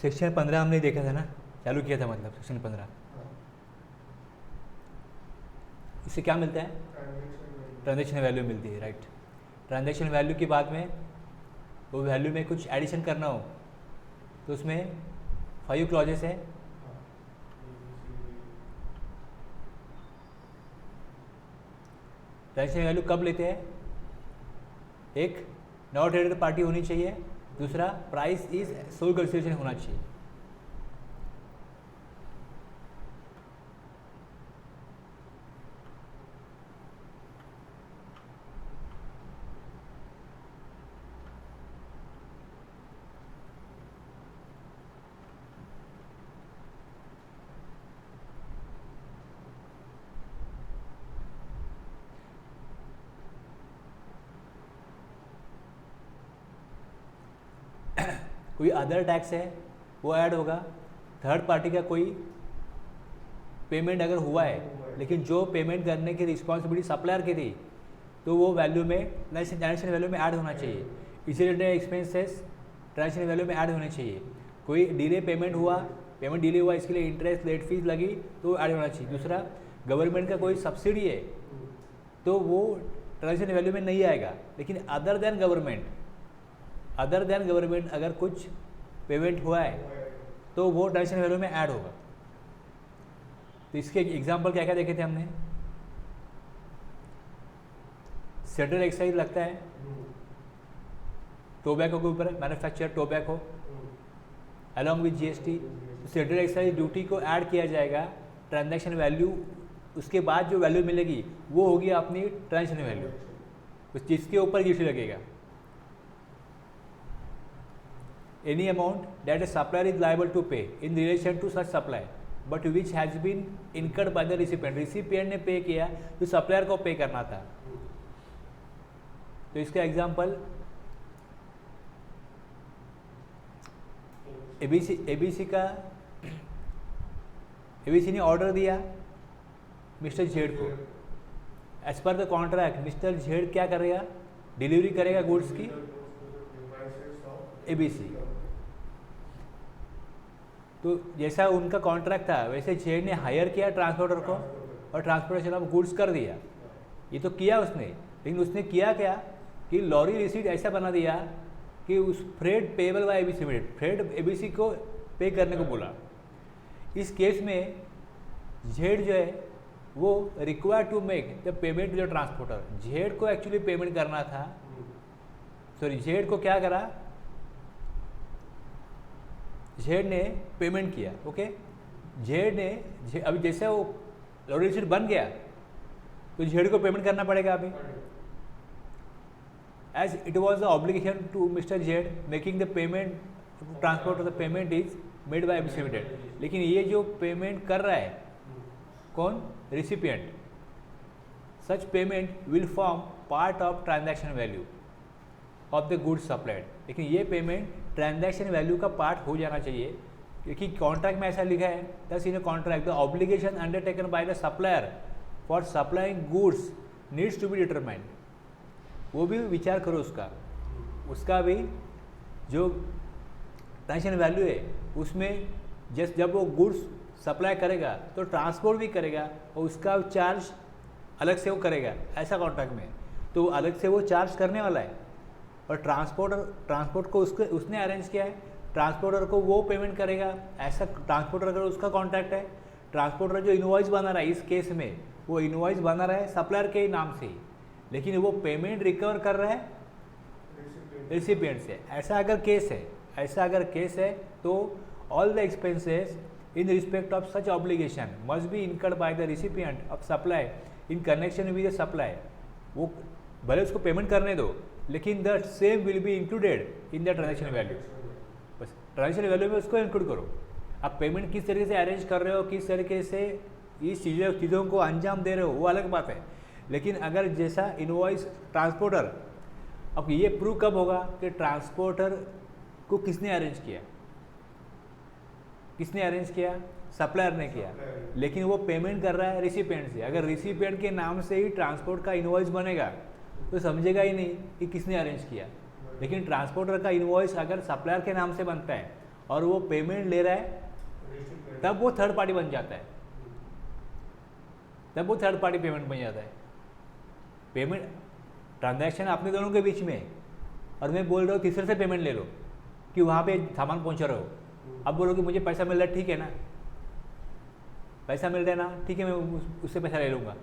Section 15 हमने देखा था ना, चालू किया था, मतलब सेक्शन 15 इससे क्या मिलता है? ट्रांजैक्शन वैल्यू मिलती है, राइट। ट्रांजैक्शन वैल्यू के बाद में वो वैल्यू में कुछ एडिशन करना हो तो उसमें 5 क्लॉजेस है। ट्रांजैक्शन वैल्यू कब लेते हैं? एक, नॉट रिलेटेड पार्टी होनी चाहिए, दूसरा प्राइस इज सोल्ड कंसिडरेशन होना चाहिए। कोई अदर टैक्स है वो ऐड होगा। थर्ड पार्टी का कोई पेमेंट अगर हुआ है लेकिन जो पेमेंट करने की रिस्पॉन्सिबिलिटी सप्लायर की थी तो वो वैल्यू में ट्रांजैक्शन वैल्यू में ऐड होना चाहिए। इसी रिलेटेड एक्सपेंसेस ट्रांजैक्शन वैल्यू में ऐड होने चाहिए। कोई डिले पेमेंट हुआ, पेमेंट डिले हुआ, इसके लिए इंटरेस्ट लेट फीस लगी तो ऐड होना चाहिए। दूसरा, गवर्नमेंट का कोई सब्सिडी है तो वो ट्रांजैक्शन वैल्यू में नहीं आएगा। लेकिन अदर देन गवर्नमेंट अगर कुछ पेमेंट हुआ है तो वो ट्रांजैक्शन वैल्यू में ऐड होगा। तो इसके एग्जांपल क्या क्या देखे थे हमने? सेंट्रल एक्साइज लगता है टोबैको के ऊपर, manufacture tobacco along with GST. Central excise duty को ऐड किया जाएगा ट्रांजैक्शन वैल्यू, उसके बाद जो वैल्यू मिलेगी वो होगी अपनी ट्रांजैक्शन वैल्यू, जिसके ऊपर जीएसटी लगेगा। Any amount that a supplier is liable to pay in relation to such supply but which has been incurred by the recipient, recipient ने पे किया तो सप्लायर को पे करना था। तो इसका एग्जांपल एबीसी ने ऑर्डर दिया मिस्टर जेड को। As per the contract mister Z क्या करेगा? डिलीवरी करेगा गुड्स की एबीसी। तो जैसा उनका कॉन्ट्रैक्ट था वैसे जेड ने हायर किया ट्रांसपोर्टर को और ट्रांसपोर्टेशन ऑफ गुड्स कर दिया। ये तो किया उसने, लेकिन उसने किया क्या कि लॉरी रिसीट ऐसा बना दिया कि उस फ्रेट पेबल बाय एबीसी में फ्रेट एबीसी को पे करने को बोला। इस केस में जेड जो है वो required to make the payment to the transporter. Z को एक्चुअली पेमेंट करना था, सॉरी जेड को क्या करा, जेड ने पेमेंट किया। ओके, जेड ने अभी जैसे वो लॉरी रिसीट बन गया तो जेड को पेमेंट करना पड़ेगा अभी। As it was the obligation to mister Z making the payment transport, the payment is made by ABC limited. लेकिन ये जो पेमेंट कर रहा है कौन? Recipient. Such payment will form part of transaction value of the goods supplied. लेकिन ये payment transaction value का पार्ट हो जाना चाहिए, क्योंकि कॉन्ट्रैक्ट में ऐसा लिखा है, thus in contract the obligation undertaken by the supplier for supplying goods needs to be determined. वो भी विचार करो उसका भी जो ट्रांजैक्शन वैल्यू है उसमें जब वो गुड्स सप्लाई करेगा तो ट्रांसपोर्ट भी करेगा और उसका चार्ज अलग से वो करेगा, ऐसा कॉन्ट्रैक्ट में तो अलग से वो चार्ज करने वाला है। और ट्रांसपोर्ट को उसने अरेंज किया है, ट्रांसपोर्टर को वो पेमेंट करेगा, ऐसा ट्रांसपोर्टर अगर उसका कॉन्ट्रैक्ट है। ट्रांसपोर्टर जो इनवॉइस बना रहा है इस केस में वो इनवॉइस बना रहा है सप्लायर के नाम से ही, लेकिन वो पेमेंट रिकवर कर रहा है रिसिपिएंट से। ऐसा अगर केस है तो all the expenses in respect of such obligation must be incurred by the recipient of supply in connection with the supply। वो भले उसको पेमेंट करने दो लेकिन the same will be included in the transaction value. बस transaction value में उसको include करो। आप पेमेंट किस तरीके से अरेंज कर रहे हो, किस तरीके से इस चीज़ों को अंजाम दे रहे हो वो अलग बात है। लेकिन अगर जैसा इनवॉइस ट्रांसपोर्टर, अब ये प्रूव कब होगा कि ट्रांसपोर्टर को किसने अरेंज किया? सप्लायर ने किया, लेकिन वो पेमेंट कर रहा है रिसिपिएंट से। अगर रिसिपिएंट के नाम से ही ट्रांसपोर्ट का इनवॉइस बनेगा तो समझेगा ही नहीं कि किसने अरेंज किया। लेकिन ट्रांसपोर्टर का इनवॉइस अगर सप्लायर के नाम से बनता है और वो पेमेंट ले रहा है, तब वो थर्ड पार्टी बन जाता है, तब वो थर्ड पार्टी पेमेंट बन जाता है। पेमेंट ट्रांजैक्शन अपने दोनों के बीच में है, और मैं बोल रहा हूँ तीसरे से पेमेंट ले लो कि वहाँ पे सामान पहुँचा रहे हो। अब बोलो कि मुझे पैसा मिल रहा है, ठीक है ना, पैसा मिल रहा है ना, ठीक है, मैं उससे पैसा ले लूँगा,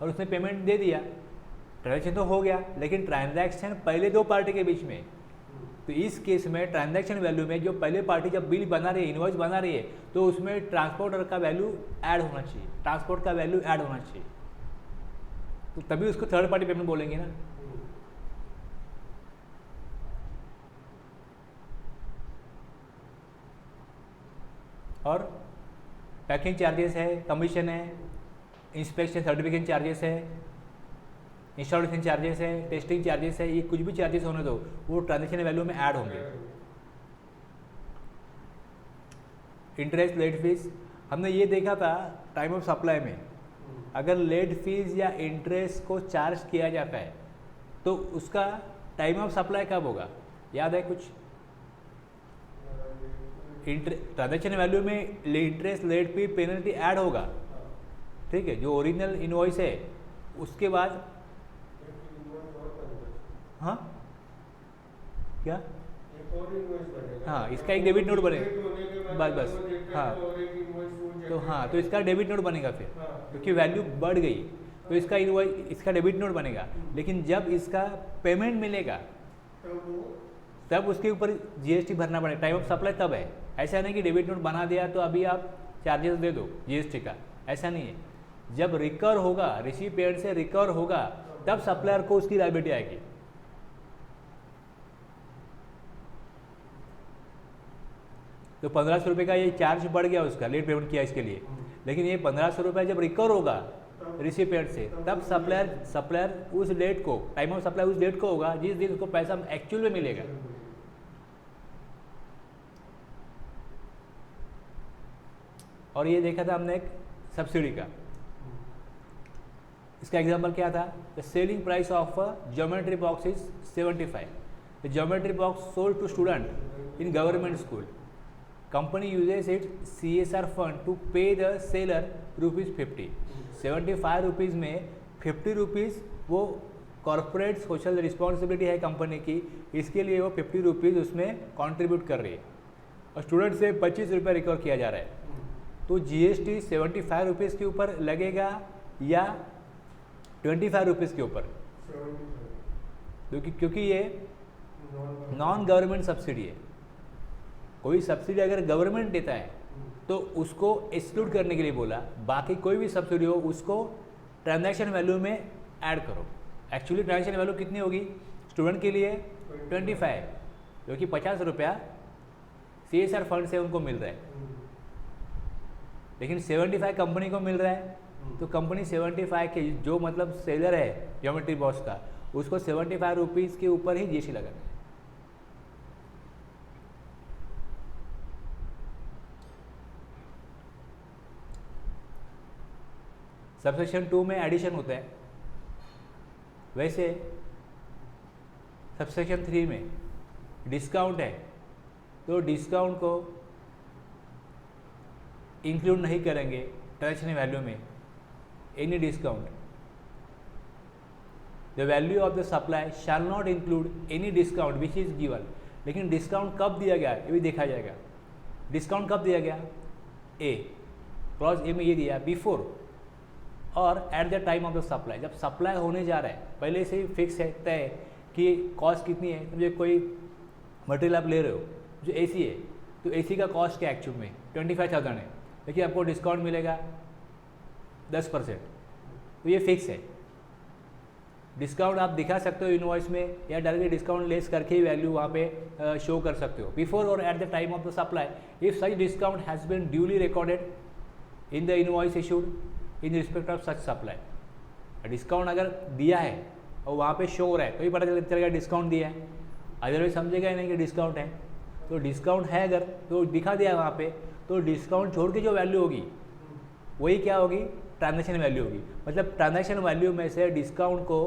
और उसने पेमेंट दे दिया, ट्रांजैक्शन तो हो गया, लेकिन ट्रांजैक्शन पहले दो पार्टी के बीच में है। तो इस केस में ट्रांजैक्शन वैल्यू में जो पहले पार्टी जब बिल बना रही है, इनवॉइस बना रही है, तो उसमें ट्रांसपोर्टर का वैल्यू ऐड होना चाहिए, ट्रांसपोर्ट का वैल्यू ऐड होना चाहिए, तो तभी उसको थर्ड पार्टी पेमेंट बोलेंगे ना। और पैकिंग चार्जेस है, कमीशन है, इंस्पेक्शन सर्टिफिकेशन चार्जेस है, इंस्टॉलेशन चार्जेस है, टेस्टिंग चार्जेस है, ये कुछ भी चार्जेस होने दो वो ट्रांजैक्शन वैल्यू में ऐड होंगे। इंटरेस्ट लेट फीस हमने ये देखा था टाइम ऑफ सप्लाई में, अगर लेट फीस या इंटरेस्ट को चार्ज किया जाता है तो उसका टाइम ऑफ सप्लाई कब होगा, याद है कुछ? ट्रांजैक्शन वैल्यू में interest late fee penalty add होगा, ठीक है, जो ओरिजिनल इनवॉइस है उसके बाद। हाँ क्या? हाँ, इसका एक डेबिट नोट बनेगा, बस बस, हाँ, तो हाँ, तो इसका डेबिट नोट बनेगा फिर, क्योंकि वैल्यू बढ़ गई तो इसका इनवॉइस, इसका डेबिट नोट बनेगा। लेकिन जब इसका पेमेंट मिलेगा तब उसके ऊपर जीएसटी भरना पड़ेगा, टाइम ऑफ सप्लाई तब है। ऐसा नहीं कि डेबिट नोट बना दिया तो अभी आप चार्जेस दे दो जीएसटी का, ऐसा नहीं है। जब रिकवर होगा, रिसीपिएंट से रिकवर होगा, तब सप्लायर को उसकी लायबिलिटी आएगी। तो 1500 रुपये का ये चार्ज बढ़ गया उसका, लेट पेमेंट किया इसके लिए, लेकिन ये 1500 रुपये जब रिकवर होगा रिसिपिएंट से, तब सप्लायर उस डेट को, टाइम ऑफ सप्लाई उस डेट को होगा जिस दिन उसको पैसा एक्चुअल में मिलेगा। और ये देखा था हमने एक सब्सिडी का, इसका एग्जांपल क्या था? The selling price of a geometry box is 75। The geometry box sold to student in government school. Company uses its CSR fund to pay the seller ₹50. 75 rupees में 50 रुपीज़ वो कॉर्पोरेट सोशल रिस्पॉन्सिबिलिटी है company की, इसके लिए वो 50 rupees उसमें contribute कर रही है, और स्टूडेंट से 25 रुपये रिकवर किया जा रहा है। तो जीएसटी 75 रुपीज़ के ऊपर लगेगा या 25 रुपीज़ के ऊपर? क्योंकि ये नॉन गवर्नमेंट सब्सिडी है। कोई सब्सिडी अगर गवर्नमेंट देता है तो उसको एक्सक्लूड करने के लिए बोला, बाकी कोई भी सब्सिडी हो उसको ट्रांजैक्शन वैल्यू में ऐड करो। एक्चुअली ट्रांजैक्शन वैल्यू कितनी होगी स्टूडेंट के लिए? 25, जो कि 50 रुपया CSR फंड से उनको मिल रहा है, लेकिन 75 कंपनी को मिल रहा है। तो कंपनी 75 के जो मतलब सेलर है ज्योमेट्री बॉक्स का, उसको 75 रुपीज़ के ऊपर ही जीएसटी लगाना है। सबसेक्शन 2 में एडिशन होता है, वैसे सबसेक्शन 3 में डिस्काउंट है, तो डिस्काउंट को इंक्लूड नहीं करेंगे ट्रांजैक्शन वैल्यू में। Any discount, the value of the supply shall not include any discount which is given. लेकिन डिस्काउंट कब दिया गया ये भी देखा जाएगा। डिस्काउंट कब दिया गया? ए, क्लॉज ए में ये दिया बिफोर और at the time of the supply. जब सप्लाई होने जा रहा है पहले से ही फिक्स है, तय कि कॉस्ट कितनी है। मुझे कोई मटेरियल आप ले रहे हो जो एसी है, तो एसी का कॉस्ट क्या एक्चुअल में 25,000 है, लेकिन आपको डिस्काउंट मिलेगा 10%, तो ये फिक्स है। डिस्काउंट आप दिखा सकते हो इनवॉइस में, या डायरेक्टली डिस्काउंट लेस करके ही वैल्यू वहाँ पे शो कर सकते हो। बिफोर और at the time of the supply if such discount has been duly recorded in the invoice issued in respect of such supply. Discount अगर दिया है और वहाँ पे शो हो रहा है तो ही पता चलेगा डिस्काउंट दिया है, अदरवाइज समझेगा ही नहीं कि डिस्काउंट है। तो डिस्काउंट है अगर तो दिखा दिया है वहाँ पे, तो डिस्काउंट छोड़ के जो वैल्यू होगी वही क्या होगी? ट्रांजैक्शन वैल्यू होगी। मतलब ट्रांजैक्शन वैल्यू में से डिस्काउंट को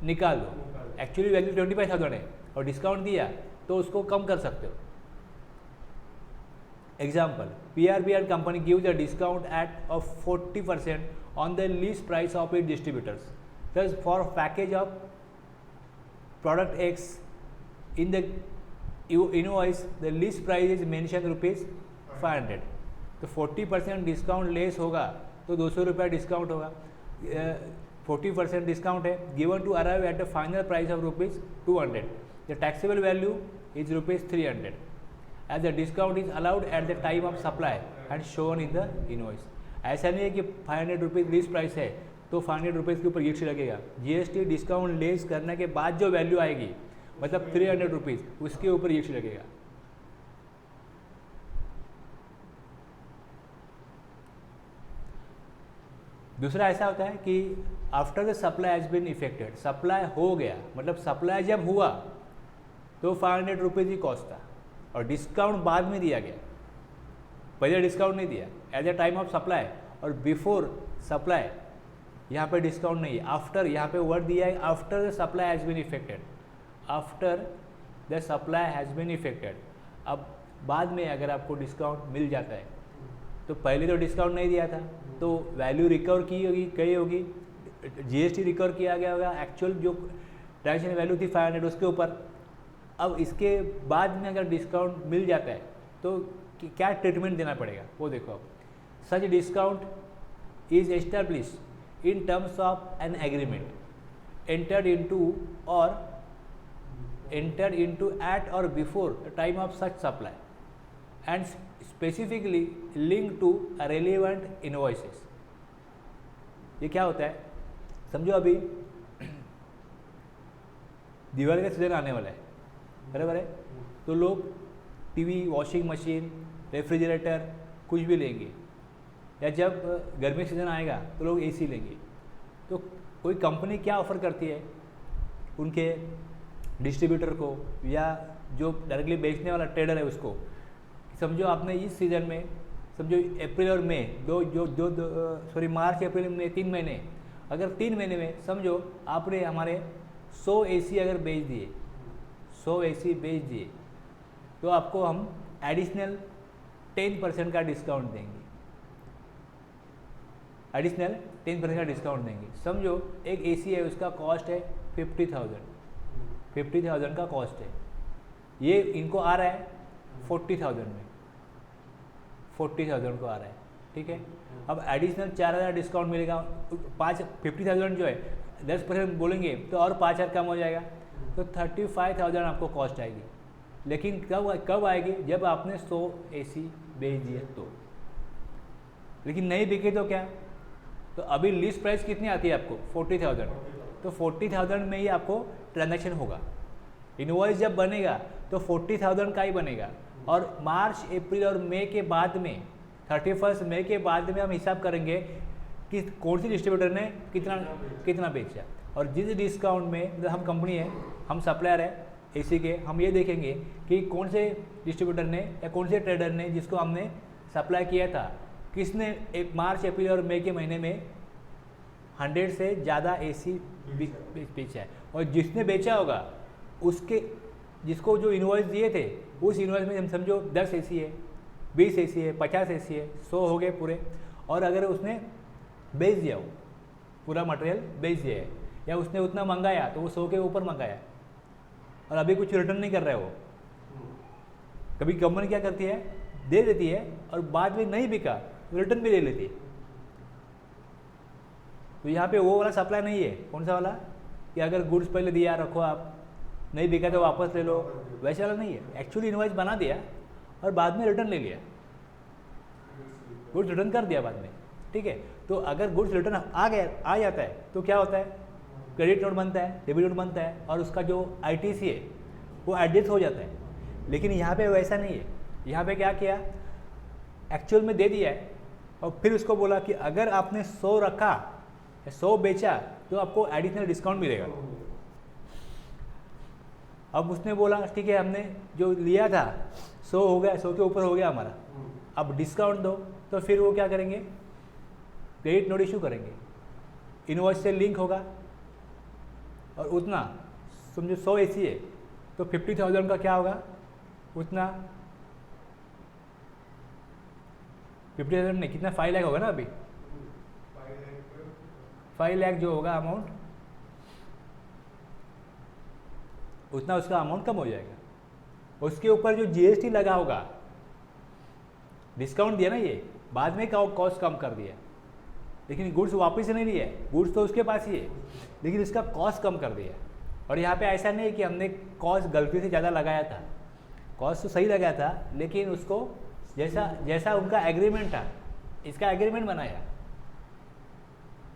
निकाल दो। एक्चुअली वैल्यू 25,000 है और डिस्काउंट दिया तो उसको कम कर सकते हो। Example, PRBR company gives a discount of 40% on the list price of its distributors. Thus, for package of product X in the invoice, the list price is mentioned ₹500. तो 40% discount less होगा तो 200 रुपया डिस्काउंट होगा. 40% discount है. Given to arrive at the final price of ₹200. The taxable value is ₹300. As the discount is allowed at the time of supply and shown in the invoice. ऐसा नहीं है कि ₹500 list price है तो ₹500 के ऊपर जीएसटी लगेगा. जीएसटी डिस्काउंट लेस करने के बाद जो वैल्यू आएगी मतलब ₹300 उसके ऊपर जीएसटी लगेगा. दूसरा ऐसा होता है कि after the supply has been effected, supply हो गया मतलब सप्लाई जब हुआ तो ₹500 ही कॉस्ट था और डिस्काउंट बाद में दिया गया, पहले डिस्काउंट नहीं दिया. Eight the time of supply और बिफोर सप्लाई यहाँ पे डिस्काउंट नहीं है. आफ्टर यहाँ पे वर्ड दिया है after the supply has been effected. After the supply has been effected. अब बाद में अगर आपको डिस्काउंट मिल जाता है तो पहले तो डिस्काउंट नहीं दिया था तो वैल्यू रिकवर की होगी, जीएसटी रिकवर किया गया होगा. एक्चुअल जो ट्रांजेक्शन वैल्यू थी 500 उसके ऊपर. अब इसके बाद में अगर डिस्काउंट मिल जाता है तो क्या ट्रीटमेंट देना पड़ेगा वो देखो. अब such discount is established in terms of an agreement entered into at or before the time of such supply and specifically link to relevant invoices. ये क्या होता है समझो, अभी दिवाली का सीजन आने वाला है बराबर है, तो लोग टीवी, वॉशिंग मशीन, रेफ्रिजरेटर कुछ भी लेंगे, या जब गर्मी सीजन आएगा तो लोग एसी लेंगे. तो कोई कंपनी क्या ऑफ़र करती है उनके डिस्ट्रीब्यूटर को या जो डायरेक्टली बेचने वाला ट्रेडर है उसको, समझो आपने इस सीज़न में समझो अप्रैल और मई मार्च अप्रैल में 3 महीने, अगर 3 महीने में समझो आपने हमारे 100 एसी अगर बेच दिए, 100 एसी बेच दिए तो आपको हम एडिशनल 10% का डिस्काउंट देंगे. एडिशनल 10% का डिस्काउंट देंगे. समझो एक एसी है उसका कॉस्ट है 50,000 का कॉस्ट है, ये इनको आ रहा है 40,000 में, 40,000 को आ रहा है. ठीक है, अब एडिशनल 4,000 डिस्काउंट मिलेगा. 50,000 जो है 10% बोलेंगे तो और 5,000 कम हो जाएगा तो 35,000 आपको कॉस्ट आएगी. लेकिन कब आएगी जब आपने 100 एसी बेच दिए तो. लेकिन नहीं बिके तो क्या, तो अभी लिस्ट प्राइस कितनी आती है आपको 40,000, तो 40,000 में ही आपको ट्रांजैक्शन होगा. इनवॉइस जब बनेगा तो 40,000 का ही बनेगा. और मार्च, अप्रैल और मई के बाद में 31 मई के बाद में हम हिसाब करेंगे कि कौन सी डिस्ट्रीब्यूटर ने कितना बेचा. और जिस डिस्काउंट में हम कंपनी है, हम सप्लायर है एसी के, हम ये देखेंगे कि कौन से डिस्ट्रीब्यूटर ने या कौन से ट्रेडर ने जिसको हमने सप्लाई किया था किसने मार्च, अप्रैल और मई के महीने में 100 से ज़्यादा एसी बेचा है. और जिसने बेचा होगा उसके जिसको जो इनवॉइस दिए थे उस इनवॉइस में हम समझो 10 एसी है, 20 एसी है, 50 एसी है, 100 हो गए पूरे. और अगर उसने बेच दिया, हो पूरा मटेरियल बेच दिया है, या उसने उतना मंगाया तो वो 100 के ऊपर मंगाया और अभी कुछ रिटर्न नहीं कर रहा है वो. कभी कंपनी क्या करती है, दे देती है और बाद में नहीं बिका तो रिटर्न भी ले लेती है. तो यहाँ पे वो वाला सप्लाई नहीं है. कौन सा वाला कि अगर गुड्स पहले दिया रखो, आप नहीं बिका तो वापस ले लो, वैसे वाला नहीं है. एक्चुअली इनवॉइस बना दिया और बाद में रिटर्न ले लिया, गुड्स रिटर्न कर दिया बाद में. ठीक है, तो अगर गुड्स रिटर्न आ जाता है तो क्या होता है, क्रेडिट नोट बनता है, डेबिट नोट बनता है और उसका जो आईटीसी है वो एडजस्ट हो जाता है. लेकिन यहाँ पे वैसा नहीं है. यहाँ पे क्या किया, एक्चुअल में दे दिया है और फिर उसको बोला कि अगर आपने 100 रखा, 100 बेचा तो आपको एडिशनल डिस्काउंट मिलेगा. अब उसने बोला ठीक है, हमने जो लिया था 100 हो गया, 100 के ऊपर हो गया हमारा, अब डिस्काउंट दो. तो फिर वो क्या करेंगे, क्रेडिट नोट इशू करेंगे, इनवॉइस से लिंक होगा और उतना समझो 100 एसी है तो 50,000 का क्या होगा, उतना 50,000 नहीं, कितना 5 लाख होगा ना अभी, 5 लाख जो होगा अमाउंट, उतना उसका अमाउंट कम हो जाएगा। उसके ऊपर जो जीएसटी लगा होगा, डिस्काउंट दिया ना, ये बाद में कॉस्ट कम कर दिया, लेकिन गुड्स वापस नहीं लिया, गुड्स तो उसके पास ही है, लेकिन इसका कॉस्ट कम कर दिया। और यहाँ पे ऐसा नहीं है कि हमने कॉस्ट गलती से ज़्यादा लगाया था, कॉस्ट तो सही लगाया था, लेकिन उसको जैसा जैसा उनका एग्रीमेंट था, इसका एग्रीमेंट बनाया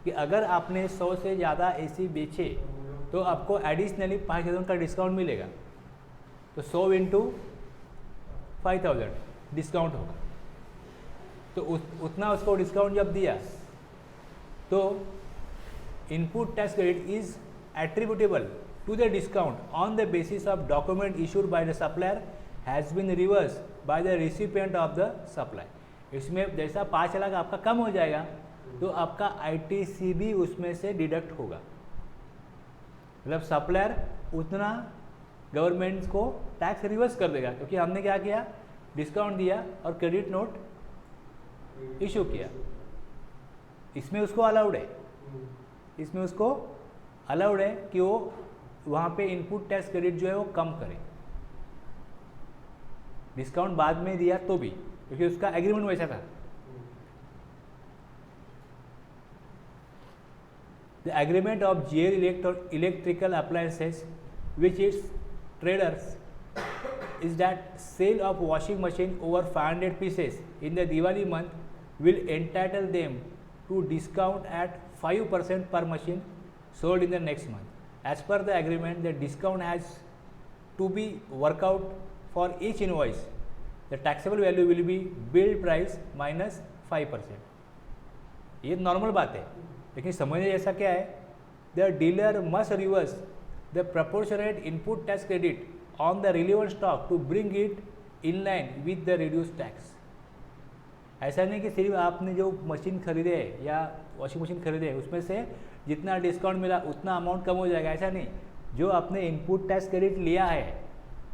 कि अगर आपने 100 से ज़्यादा एसी बेचे तो आपको एडिशनली 5,000 का डिस्काउंट मिलेगा। तो 100 इंटू 5,000 डिस्काउंट होगा। तो उतना उसको डिस्काउंट जब दिया तो input tax credit is attributable to the discount on the basis of document issued by the supplier has been reverse by the recipient of the supply. इसमें जैसा 5 लाख आपका कम हो जाएगा तो आपका आईटीसी भी उसमें से डिडक्ट होगा, मतलब सप्लायर उतना गवर्नमेंट को टैक्स रिवर्स कर देगा, क्योंकि हमने क्या किया, डिस्काउंट दिया और क्रेडिट नोट इशू किया। इसमें उसको अलाउड है, इसमें उसको अलाउड है कि वो वहाँ पे इनपुट टैक्स क्रेडिट जो है वो कम करे, डिस्काउंट बाद में दिया तो भी, क्योंकि उसका एग्रीमेंट वैसा था। The agreement of GL electrical appliances which its traders is that sale of washing machine over 500 pieces in the Diwali month will entitle them to discount at 5% per machine sold in the next month. As per the agreement, the discount has to be worked out for each invoice. The taxable value will be bill price minus 5%. ये normal बात है, लेकिन समझने जैसा क्या है, the dealer must reverse the proportionate input tax credit on the relevant stock to bring it in line with the reduce tax. ऐसा नहीं कि सिर्फ आपने जो मशीन खरीदे या वॉशिंग मशीन खरीदे उसमें से जितना डिस्काउंट मिला उतना अमाउंट कम हो जाएगा, ऐसा नहीं। जो आपने इनपुट टैक्स क्रेडिट लिया है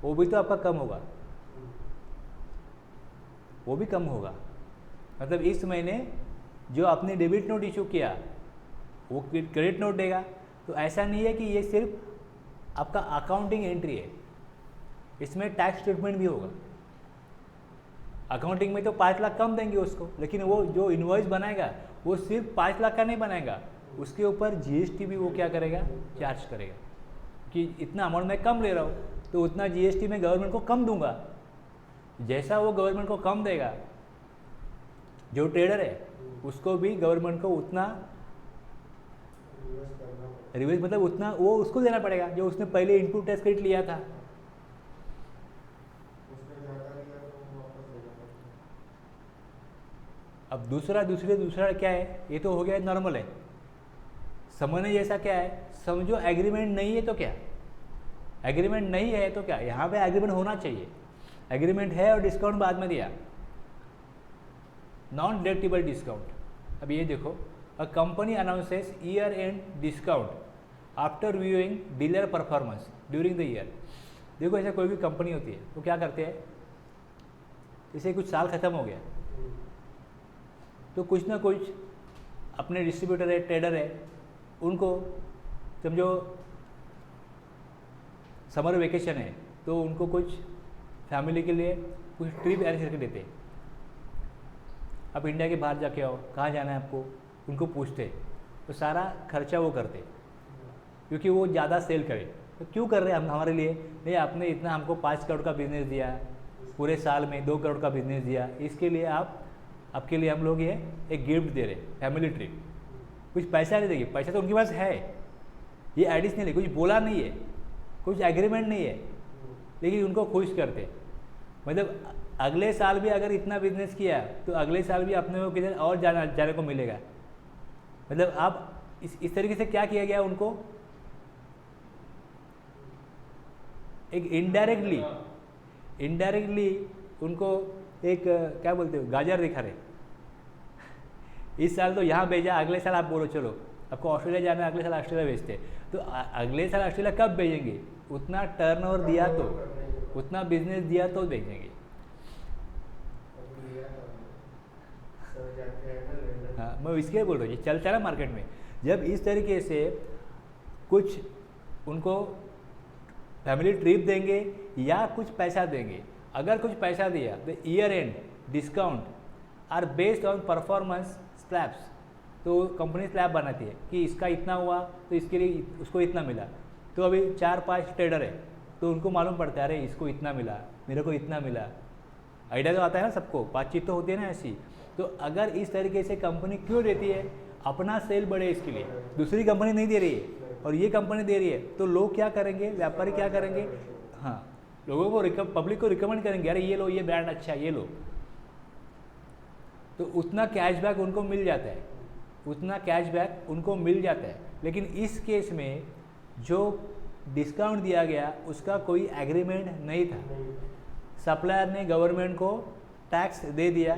वो भी तो आपका कम होगा, वो भी कम होगा। मतलब इस महीने जो आपने डेबिट नोट इशू किया वो क्रेडिट नोट देगा। तो ऐसा नहीं है कि ये सिर्फ आपका अकाउंटिंग एंट्री है, इसमें टैक्स ट्रीटमेंट भी होगा। अकाउंटिंग में तो 5 लाख कम देंगे उसको, लेकिन वो जो इनवॉइस बनाएगा वो सिर्फ 5 लाख का नहीं बनाएगा, उसके ऊपर जीएसटी भी वो क्या करेगा, चार्ज करेगा कि इतना अमाउंट मैं कम ले रहा हूँ तो उतना जीएसटी मैं गवर्नमेंट को कम दूंगा। जैसा वो गवर्नमेंट को कम देगा, जो ट्रेडर है उसको भी गवर्नमेंट को उतना रिवर्स, मतलब उतना वो उसको देना पड़ेगा जो उसने पहले इनपुट टैक्स क्रेडिट लिया था। अब दूसरा क्या है, ये तो हो गया नॉर्मल है। समझने जैसा क्या है, समझो एग्रीमेंट नहीं है तो क्या, एग्रीमेंट नहीं है तो क्या, यहाँ पे एग्रीमेंट होना चाहिए। एग्रीमेंट है और डिस्काउंट बाद में दिया, नॉन डिडक्टिबल डिस्काउंट। अब ये देखो, a company announces year end discount after viewing dealer performance during the year. देखो ऐसा कोई भी कंपनी होती है तो क्या करते हैं, जैसे कुछ साल ख़त्म हो गया तो कुछ ना कुछ अपने डिस्ट्रीब्यूटर है, ट्रेडर है, उनको समझो समर वेकेशन है तो उनको कुछ फैमिली के लिए कुछ ट्रिप अरेंज करके देते हैं। आप इंडिया के बाहर जाके आओ, कहाँ जाना है आपको, उनको पूछते तो सारा खर्चा वो करते क्योंकि वो ज़्यादा सेल करे। तो क्यों कर रहे हैं हम हमारे लिए, नहीं आपने इतना हमको 5 करोड़ का बिजनेस दिया, पूरे साल में 2 करोड़ का बिजनेस दिया, इसके लिए आपके लिए हम लोग ये एक गिफ्ट दे रहे, फैमिली ट्रिप। कुछ पैसा नहीं देंगे, पैसा तो उनके पास है, ये एडिशनल है, कुछ बोला नहीं है, कुछ एग्रीमेंट नहीं है, लेकिन उनको खुश करते। मतलब अगले साल भी अगर इतना बिजनेस किया तो अगले साल भी अपने को किधर और जाने को मिलेगा। मतलब आप इस तरीके से क्या किया गया, उनको एक इनडायरेक्टली उनको एक क्या बोलते हो, गाजर दिखा रहे। इस साल तो यहाँ भेजा, अगले साल आप बोलो चलो आपको ऑस्ट्रेलिया जाना है, अगले साल ऑस्ट्रेलिया भेजते। तो अगले साल ऑस्ट्रेलिया कब भेजेंगे, उतना टर्नओवर दिया तो, उतना बिजनेस दिया तो भेजेंगे। हाँ, मैं इसके बोल रहा हूँ, ये चलता है ना मार्केट में। जब इस तरीके से कुछ उनको फैमिली ट्रिप देंगे या कुछ पैसा देंगे, अगर कुछ पैसा दिया तो year end discount are based on performance slabs, तो कंपनी स्लैब बनाती है कि इसका इतना हुआ तो इसके लिए उसको इतना मिला। तो अभी 4-5 ट्रेडर है तो उनको मालूम पड़ता है अरे इसको इतना मिला, मेरे को इतना मिला। आइडिया तो आता है ना सबको, बातचीत तो होती है ना ऐसी। तो अगर इस तरीके से कंपनी क्यों देती है, अपना सेल बढ़े इसके लिए, दूसरी कंपनी नहीं दे रही है और ये कंपनी दे रही है, तो लोग क्या करेंगे, व्यापारी क्या करेंगे, हाँ लोगों को पब्लिक को रिकमेंड करेंगे अरे ये लो, ये ब्रांड अच्छा है, ये लो। तो उतना कैशबैक उनको मिल जाता है, उतना कैशबैक उनको मिल जाता है। लेकिन इस केस में जो डिस्काउंट दिया गया उसका कोई एग्रीमेंट नहीं था। सप्लायर ने गवर्नमेंट को टैक्स दे दिया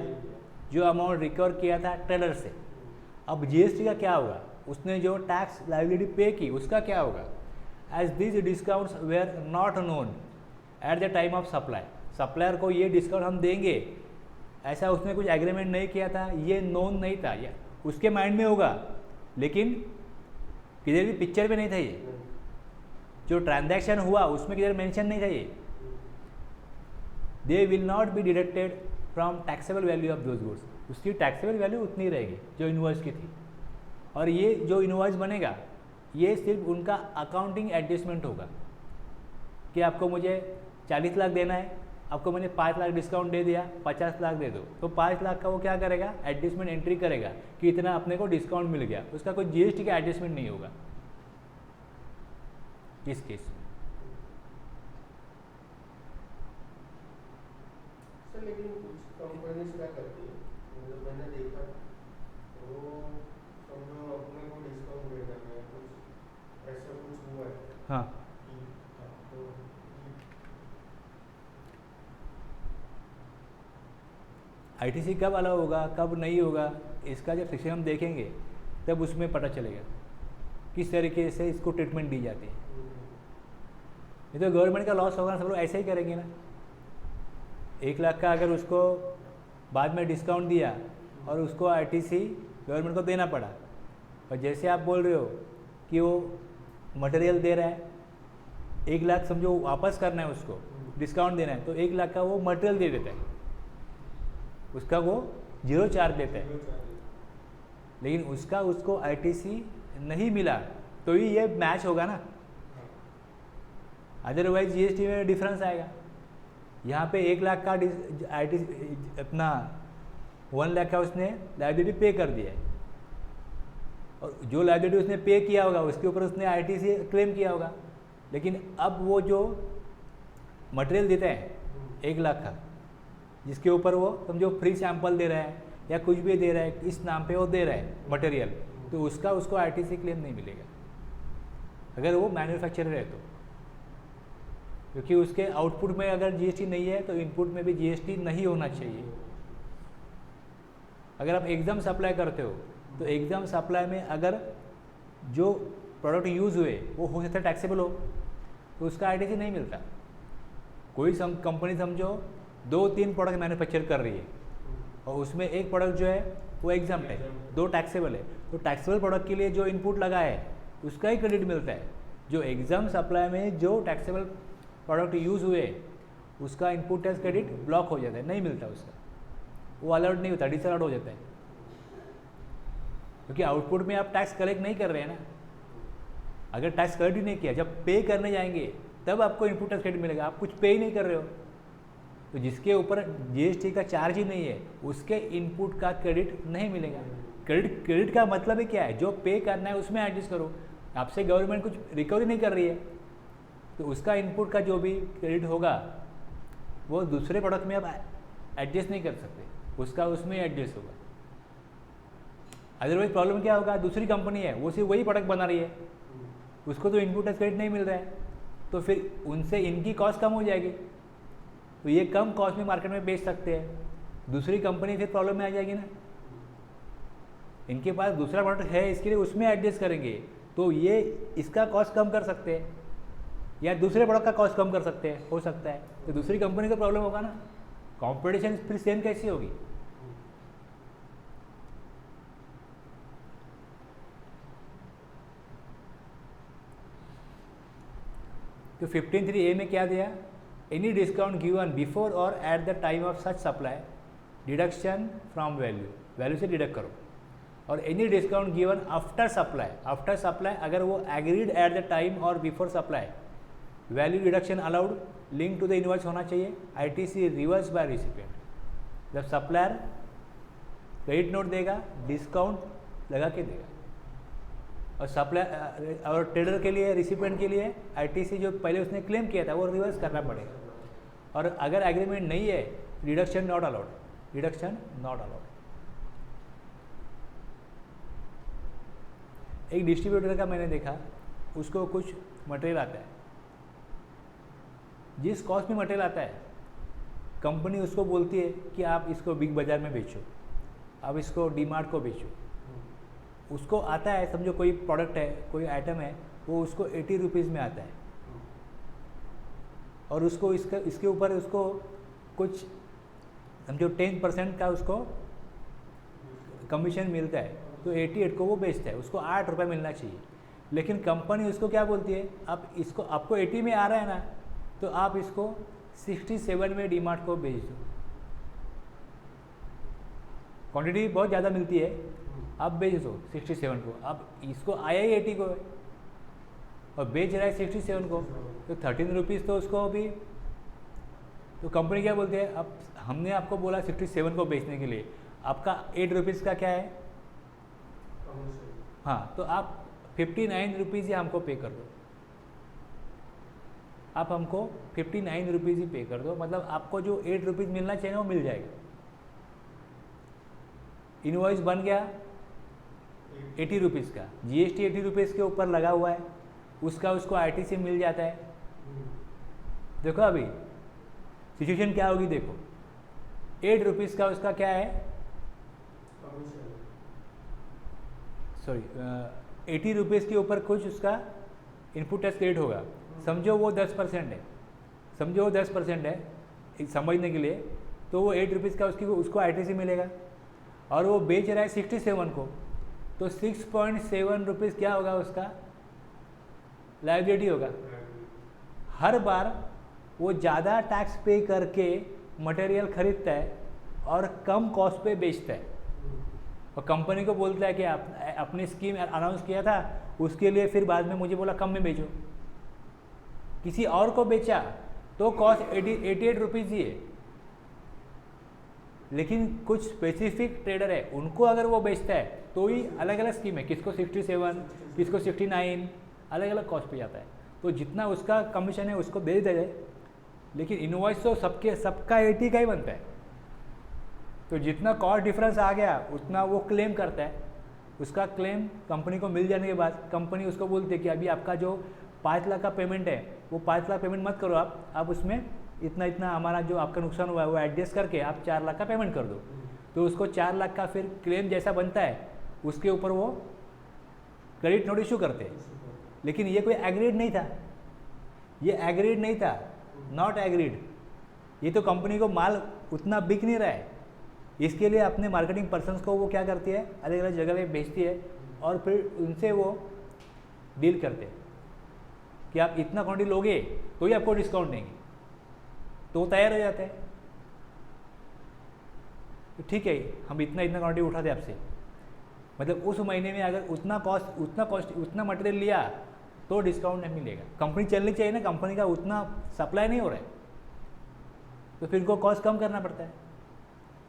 जो अमाउंट रिकवर किया था ट्रेडर से। अब जीएसटी का क्या होगा, उसने जो टैक्स लायबिलिटी पे की उसका क्या होगा। As this discounts were not known at the time of supply, supplier को ये डिस्काउंट हम देंगे ऐसा उसने कुछ एग्रीमेंट नहीं किया था, ये नोन नहीं था, या उसके माइंड में होगा लेकिन किधर भी पिक्चर में नहीं था। ये जो ट्रांजैक्शन हुआ उसमें किधर मेंशन नहीं था ये। They will not be deducted from taxable value of those goods, उसकी टैक्सेबल वैल्यू उतनी रहेगी जो इनवॉइस की थी। और ये जो इनवॉइस बनेगा ये सिर्फ उनका अकाउंटिंग एडजस्टमेंट होगा कि आपको मुझे 40 लाख देना है, आपको मैंने 5 लाख डिस्काउंट दे दिया, 50 लाख दे दो, तो 5 लाख का वो क्या करेगा, एडजस्टमेंट एंट्री करेगा कि इतना अपने को डिस्काउंट मिल गया, उसका कोई जीएसटी का एडजस्टमेंट नहीं होगा इस केस में। सर लेकिन कुछ कंपनीज क्या करती है, मतलब मैंने देखा वो समझो अपने को डिस्काउंट देना है, कुछ ऐसा कुछ हुआ है। हाँ, तो आईटीसी कब अलाउ होगा कब नहीं होगा इसका जब सेक्शन हम देखेंगे तब उसमें पता चलेगा किस तरीके से इसको ट्रीटमेंट दी जाती है। ये तो गवर्नमेंट का लॉस होगा ना, सब लोग ऐसे ही करेंगे ना। 1 लाख का अगर उसको बाद में डिस्काउंट दिया और उसको आईटीसी गवर्नमेंट को देना पड़ा, और जैसे आप बोल रहे हो कि वो मटेरियल दे रहा है, 1 लाख समझो वापस करना है उसको, डिस्काउंट देना है, तो 1 लाख का वो मटेरियल दे देता है, उसका वो 0 चार्ज देता है। लेकिन उसका उसको आईटीसी नहीं मिला तो ही ये मैच होगा ना, अदरवाइज जीएसटी में डिफरेंस आएगा। यहाँ पे 1 लाख का आईटीसी अपना 1 लाख का उसने लायबिलिटी पे कर दिया है, और जो लायबिलिटी उसने पे किया होगा उसके ऊपर उसने आईटीसी क्लेम किया होगा। लेकिन अब वो जो मटेरियल देते हैं 1 लाख का, जिसके ऊपर वो समझो फ्री सैंपल दे रहा है या कुछ भी दे रहा है, इस नाम पे वो दे रहा है मटेरियल, तो उसका उसको आईटीसी क्लेम नहीं मिलेगा अगर वो मैन्युफैक्चरर है तो, क्योंकि उसके आउटपुट में अगर जीएसटी नहीं है तो इनपुट में भी जीएसटी नहीं होना चाहिए। अगर आप एग्जाम सप्लाई करते हो तो एग्जाम सप्लाई में अगर जो प्रोडक्ट यूज़ हुए वो हो सकता है टैक्सेबल हो, तो उसका आईटीसी नहीं मिलता। कोई कंपनी समझो 2-3 प्रोडक्ट मैन्युफैक्चर कर रही है और उसमें एक प्रोडक्ट जो है वो एग्जाम है, 2 टैक्सेबल है, तो टैक्सेबल प्रोडक्ट के लिए जो इनपुट लगा है उसका ही क्रेडिट मिलता है। जो एग्जाम सप्लाई में जो टैक्सेबल प्रोडक्ट यूज़ हुए उसका इनपुट टैक्स क्रेडिट ब्लॉक हो जाता है, नहीं मिलता उसका, वो अलर्ट नहीं होता, डिसअलर्ट हो जाता है, क्योंकि आउटपुट में आप टैक्स कलेक्ट नहीं कर रहे हैं ना। अगर टैक्स कलेक्ट ही नहीं किया, जब पे करने जाएंगे तब आपको इनपुट टैक्स क्रेडिट मिलेगा, आप कुछ पे ही नहीं कर रहे हो, तो जिसके ऊपर जीएसटी का चार्ज ही नहीं है उसके इनपुट का क्रेडिट नहीं मिलेगा। क्रेडिट का मतलब ही क्या है, जो पे करना है उसमें एडजस्ट करो। आपसे गवर्नमेंट कुछ रिकवरी नहीं कर रही है तो उसका इनपुट का जो भी क्रेडिट होगा वो दूसरे प्रोडक्ट में आप एडजस्ट नहीं कर सकते, उसका उसमें एडजस्ट होगा। अदरवाइज प्रॉब्लम क्या होगा, दूसरी कंपनी है वो सिर्फ वही प्रोडक्ट बना रही है, उसको तो इनपुट टैक्स क्रेडिट नहीं मिल रहा है, तो फिर उनसे इनकी कॉस्ट कम हो जाएगी, तो ये कम कॉस्ट में मार्केट में बेच सकते हैं, दूसरी कंपनी फिर प्रॉब्लम में आ जाएगी ना। इनके पास दूसरा प्रोडक्ट है इसके लिए उसमें एडजस्ट करेंगे तो ये इसका कॉस्ट कम कर सकते हैं या दूसरे प्रोडक्ट का कॉस्ट कम कर सकते हैं, हो सकता है, तो दूसरी कंपनी को प्रॉब्लम होगा ना। कंपटीशन फिर सेम कैसी होगी, तो 15(3)(a) में क्या दिया, एनी डिस्काउंट गिवन बिफोर और at the time of such supply deduction from value, value से डिडक्ट करो। और any discount given after supply, after supply अगर वो एग्रीड एट द टाइम और before supply, value deduction allowed, link to the invoice होना चाहिए, ITC reverse by recipient. जब supplier credit note देगा डिस्काउंट लगा के देगा, और सप्लायर और ट्रेडर के लिए, रिसिपिएंट के लिए आईटीसी जो पहले उसने क्लेम किया था वो रिवर्स करना पड़ेगा। और अगर एग्रीमेंट नहीं है, deduction not allowed, deduction not allowed. एक डिस्ट्रीब्यूटर का मैंने देखा, उसको कुछ मटेरियल आता है, जिस कॉस्ट में मटेरियल आता है कंपनी उसको बोलती है कि आप इसको बिग बाज़ार में बेचो, आप इसको डीमार्ट को बेचो। उसको आता है, समझो कोई प्रोडक्ट है, कोई आइटम है, वो उसको 80 रुपीज़ में आता है, और उसको इसके ऊपर उसको कुछ समझो 10% का उसको कमीशन मिलता है, तो 88 को वो बेचता है, उसको 8 रुपये मिलना चाहिए। लेकिन कंपनी उसको क्या बोलती है, आप इसको, आपको 80 में आ रहा है ना, तो आप इसको 67 में डीमार्ट को बेच दो, क्वांटिटी बहुत ज़्यादा मिलती है, आप बेच दो 67 को। अब इसको आया ही 80 को है और बेच रहा है 67 को, तो 13 रुपीज़ तो उसको अभी, तो कंपनी क्या बोलती है, अब हमने आपको बोला 67 को बेचने के लिए, आपका 8 रुपीज़ का क्या है, हाँ, तो आप 59 रुपीज़ ही हमको पे कर दो, आप हमको 59 रुपीज़ ही पे कर दो, मतलब आपको जो 8 रुपीज़ मिलना चाहिए ना वो मिल जाएगा। इनवॉइस बन गया 80 रुपीज़ का, जीएसटी 80 रुपीज़ के ऊपर लगा हुआ है, उसका उसको आईटीसी मिल जाता है। देखो अभी सिचुएशन क्या होगी, देखो 8 रुपीज़ का उसका क्या है, सॉरी 80 रुपीज़ के ऊपर कुछ उसका इनपुट टैक्स क्रेडिट होगा, समझो वो 10% है, समझो वो 10% है समझने के लिए, तो वो 8 रुपीज़ का उसको आईटीसी मिलेगा, और वो बेच रहा है 67 को, तो 6.7 रुपीज़ क्या होगा, उसका लायबिलिटी होगा। हर बार वो ज़्यादा टैक्स पे करके मटेरियल खरीदता है और कम कॉस्ट पे बेचता है, और कंपनी को बोलता है कि आप अपनी स्कीम अनाउंस किया था उसके लिए, फिर बाद में मुझे बोला कम में बेचो। किसी और को बेचा तो कॉस्ट 88 रुपीज़ ही है, लेकिन कुछ स्पेसिफिक ट्रेडर है, उनको अगर वो बेचता है तो ही अलग अलग स्कीम है, किसको 67, किसको 69, अलग अलग कॉस्ट पे जाता है। तो जितना उसका कमीशन है उसको दे दिया जाए, लेकिन इनवॉइस तो सबका 80 का ही बनता है, तो जितना कॉस्ट डिफरेंस आ गया उतना वो क्लेम करता है। उसका क्लेम कंपनी को मिल जाने के बाद कंपनी उसको बोलती है कि अभी आपका जो 5 लाख का पेमेंट है, वो 5 लाख पेमेंट मत करो, आप उसमें इतना इतना हमारा जो आपका नुकसान हुआ है वो एडजस्ट करके आप 4 लाख का पेमेंट कर दो। तो उसको 4 लाख का फिर क्लेम जैसा बनता है उसके ऊपर वो क्रेडिट नोट इशू करते हैं। लेकिन ये कोई एग्रीड नहीं था, ये एग्रीड नहीं था, नॉट एग्रीड। ये तो कंपनी को माल उतना बिक नहीं रहा है, इसके लिए अपने मार्केटिंग पर्सन्स को वो क्या करती है, अलग अलग जगह पे बेचती है, और फिर उनसे वो डील करते हैं कि आप इतना क्वांटिटी लोगे तो ही आपको डिस्काउंट देंगे, तो तैयार हो जाते हैं। तो ठीक है, हम इतना क्वांटिटी उठाते आपसे, मतलब उस महीने में अगर उतना मटेरियल लिया तो डिस्काउंट नहीं मिलेगा। कंपनी चलनी चाहिए ना, कंपनी का उतना सप्लाई नहीं हो रहा है, तो फिर उनको कॉस्ट कम करना पड़ता है,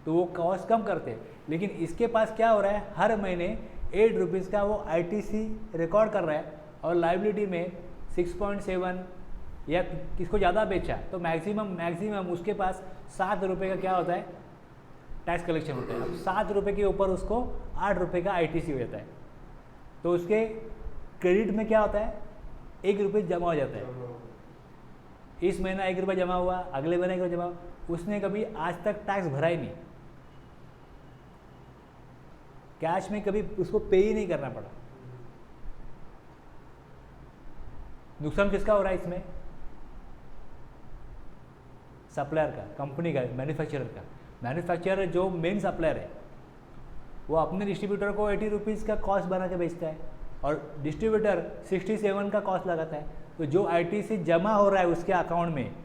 तो वो कॉस्ट कम करते हैं। लेकिन इसके पास क्या हो रहा है, हर महीने 8 रुपीज़ का वो आईटीसी रिकॉर्ड कर रहा है, और लाइबिलिटी में 6.7 या किसको ज़्यादा बेचा तो मैक्सिमम उसके पास 7 रुपये का क्या होता है, टैक्स कलेक्शन होता है। अब 7 रुपये के ऊपर उसको 8 रुपये का आईटीसी हो जाता है, तो उसके क्रेडिट में क्या होता है, 1 रुपये जमा हो जाता है। इस महीना 1 रुपये जमा हुआ, अगले महीने 1 रुपये जमा, उसने कभी आज तक टैक्स भरा ही नहीं, कैश में कभी उसको पे ही नहीं करना पड़ा। नुकसान किसका हो रहा है इसमें, सप्लायर का, कंपनी का, मैन्युफैक्चरर का। मैन्युफैक्चरर जो मेन सप्लायर है वो अपने डिस्ट्रीब्यूटर को 80 रुपीज़ का कॉस्ट बना के बेचता है, और डिस्ट्रीब्यूटर 67 का कॉस्ट लगाता है। तो जो आईटीसी जमा हो रहा है उसके अकाउंट में,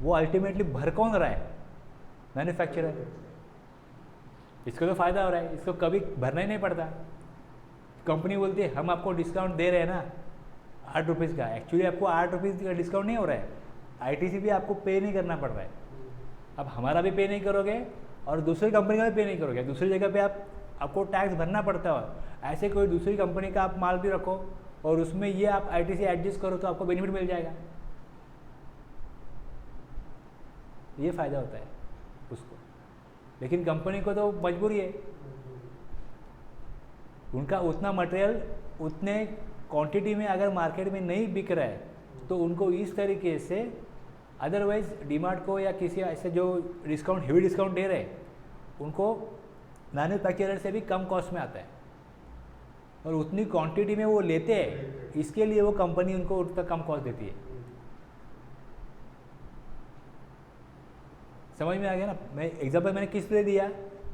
वो अल्टीमेटली भर कौन रहा है? मैन्युफैक्चरर। इसको तो फायदा हो रहा है, इसको कभी भरना ही नहीं पड़ता। कंपनी बोलती है हम आपको डिस्काउंट दे रहे हैं ना 8 रुपीज़ का, एक्चुअली आपको 8 रुपीज़ का डिस्काउंट नहीं हो रहा है, आईटीसी भी आपको पे नहीं करना पड़ रहा है। अब हमारा भी पे नहीं करोगे और दूसरी कंपनी का भी पे नहीं करोगे, दूसरी जगह पे आपको टैक्स भरना पड़ता है। ऐसे कोई दूसरी कंपनी का आप माल भी रखो और उसमें ये आप आईटीसी एडजस्ट करो तो आपको बेनिफिट मिल जाएगा। ये फ़ायदा होता है उसको, लेकिन कंपनी को तो मजबूरी है, उनका उतना मटेरियल उतने क्वांटिटी में अगर मार्केट में नहीं बिक रहा है तो उनको इस तरीके से, अदरवाइज डीमार्ट को या किसी ऐसे जो डिस्काउंट हेवी डिस्काउंट दे रहे हैं उनको मैन्युफैक्चरर से भी कम कॉस्ट में आता है और उतनी क्वांटिटी में वो लेते हैं, इसके लिए वो कंपनी उनको उतना कम कॉस्ट देती है। समझ में आ गया ना? मैं एग्जांपल मैंने किस लिए दिया,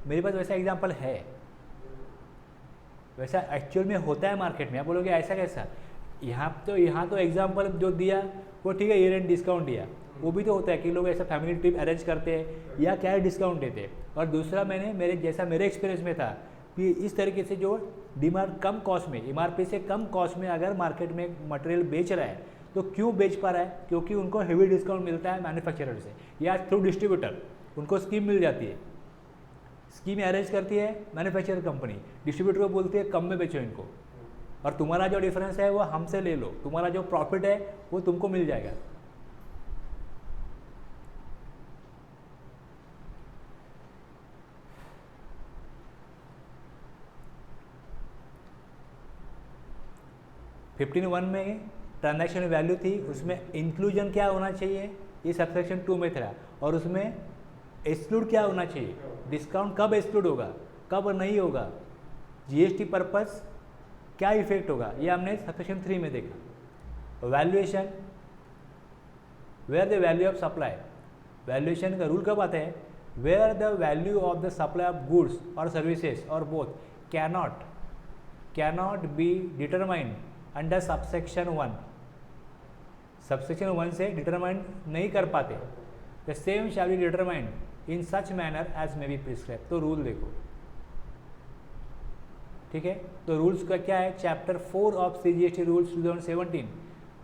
मेरे पास वैसा एग्जांपल है, वैसा एक्चुअल में होता है मार्केट में। आप बोलोगे ऐसा कैसा? यहाँ तो एग्जांपल जो दिया वो ठीक है, ईयर एंड डिस्काउंट दिया, वो भी तो होता है कि लोग ऐसा फैमिली ट्रिप अरेंज करते हैं या क्या डिस्काउंट देते हैं। और दूसरा मैंने मेरे एक्सपीरियंस में था कि इस तरीके से जो डीमार्ट कम कॉस्ट में, एमआरपी से कम कॉस्ट में अगर मार्केट में मटेरियल बेच रहा है तो क्यों बेच पा रहा है? क्योंकि उनको हेवी डिस्काउंट मिलता है मैन्युफैक्चरर से या थ्रू डिस्ट्रीब्यूटर, उनको स्कीम मिल जाती है, स्कीम अरेंज करती है मैन्युफैक्चरर कंपनी, डिस्ट्रीब्यूटर को बोलती है कम में बेचो इनको और तुम्हारा जो डिफरेंस है वो हमसे ले लो, तुम्हारा जो प्रॉफिट है वो तुमको मिल जाएगा। फिफ्टीन 1 में ट्रांजैक्शन वैल्यू थी, उसमें इंक्लूजन क्या होना चाहिए, ये सबसेक्शन 2 में था, और उसमें एक्सक्लूड क्या होना चाहिए, डिस्काउंट कब एक्सक्लूड होगा कब नहीं होगा, जीएसटी पर्पस क्या इफेक्ट होगा, ये हमने सबसेक्शन 3 में देखा। Valuation, where the value of supply, valuation का रूल कब आता है? Where the value of the supply of goods और सर्विसेज और both cannot be determined under subsection 1, subsection 1 से डिटरमाइन नहीं कर पाते, the same shall be determined in such manner as may be prescribe. तो रूल देखो, ठीक है। तो रूल्स का क्या है? Chapter 4 of CGST rules 2017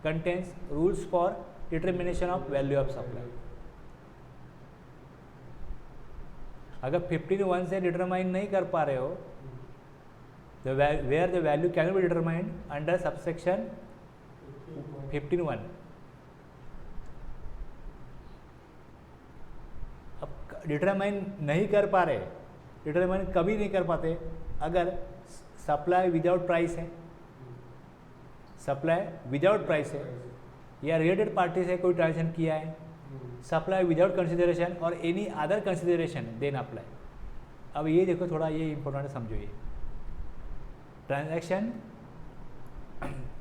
contains rules for determination of value of supply. अगर 15(1) से डिटरमाइन नहीं कर पा रहे हो, where the value can be determined under subsection 15(1). अब डिटरमाइन नहीं कर पा रहे, डिटरमाइन कभी नहीं कर पाते अगर सप्लाई विदाउट प्राइस है, सप्लाई विदाउट प्राइस है या रिलेटेड पार्टी से कोई ट्रांजेक्शन किया है, सप्लाई विदाउट कंसिडरेशन और any other consideration than apply. अब ये देखो, थोड़ा ये इंपॉर्टेंट है, समझो। ये ट्रांजैक्शन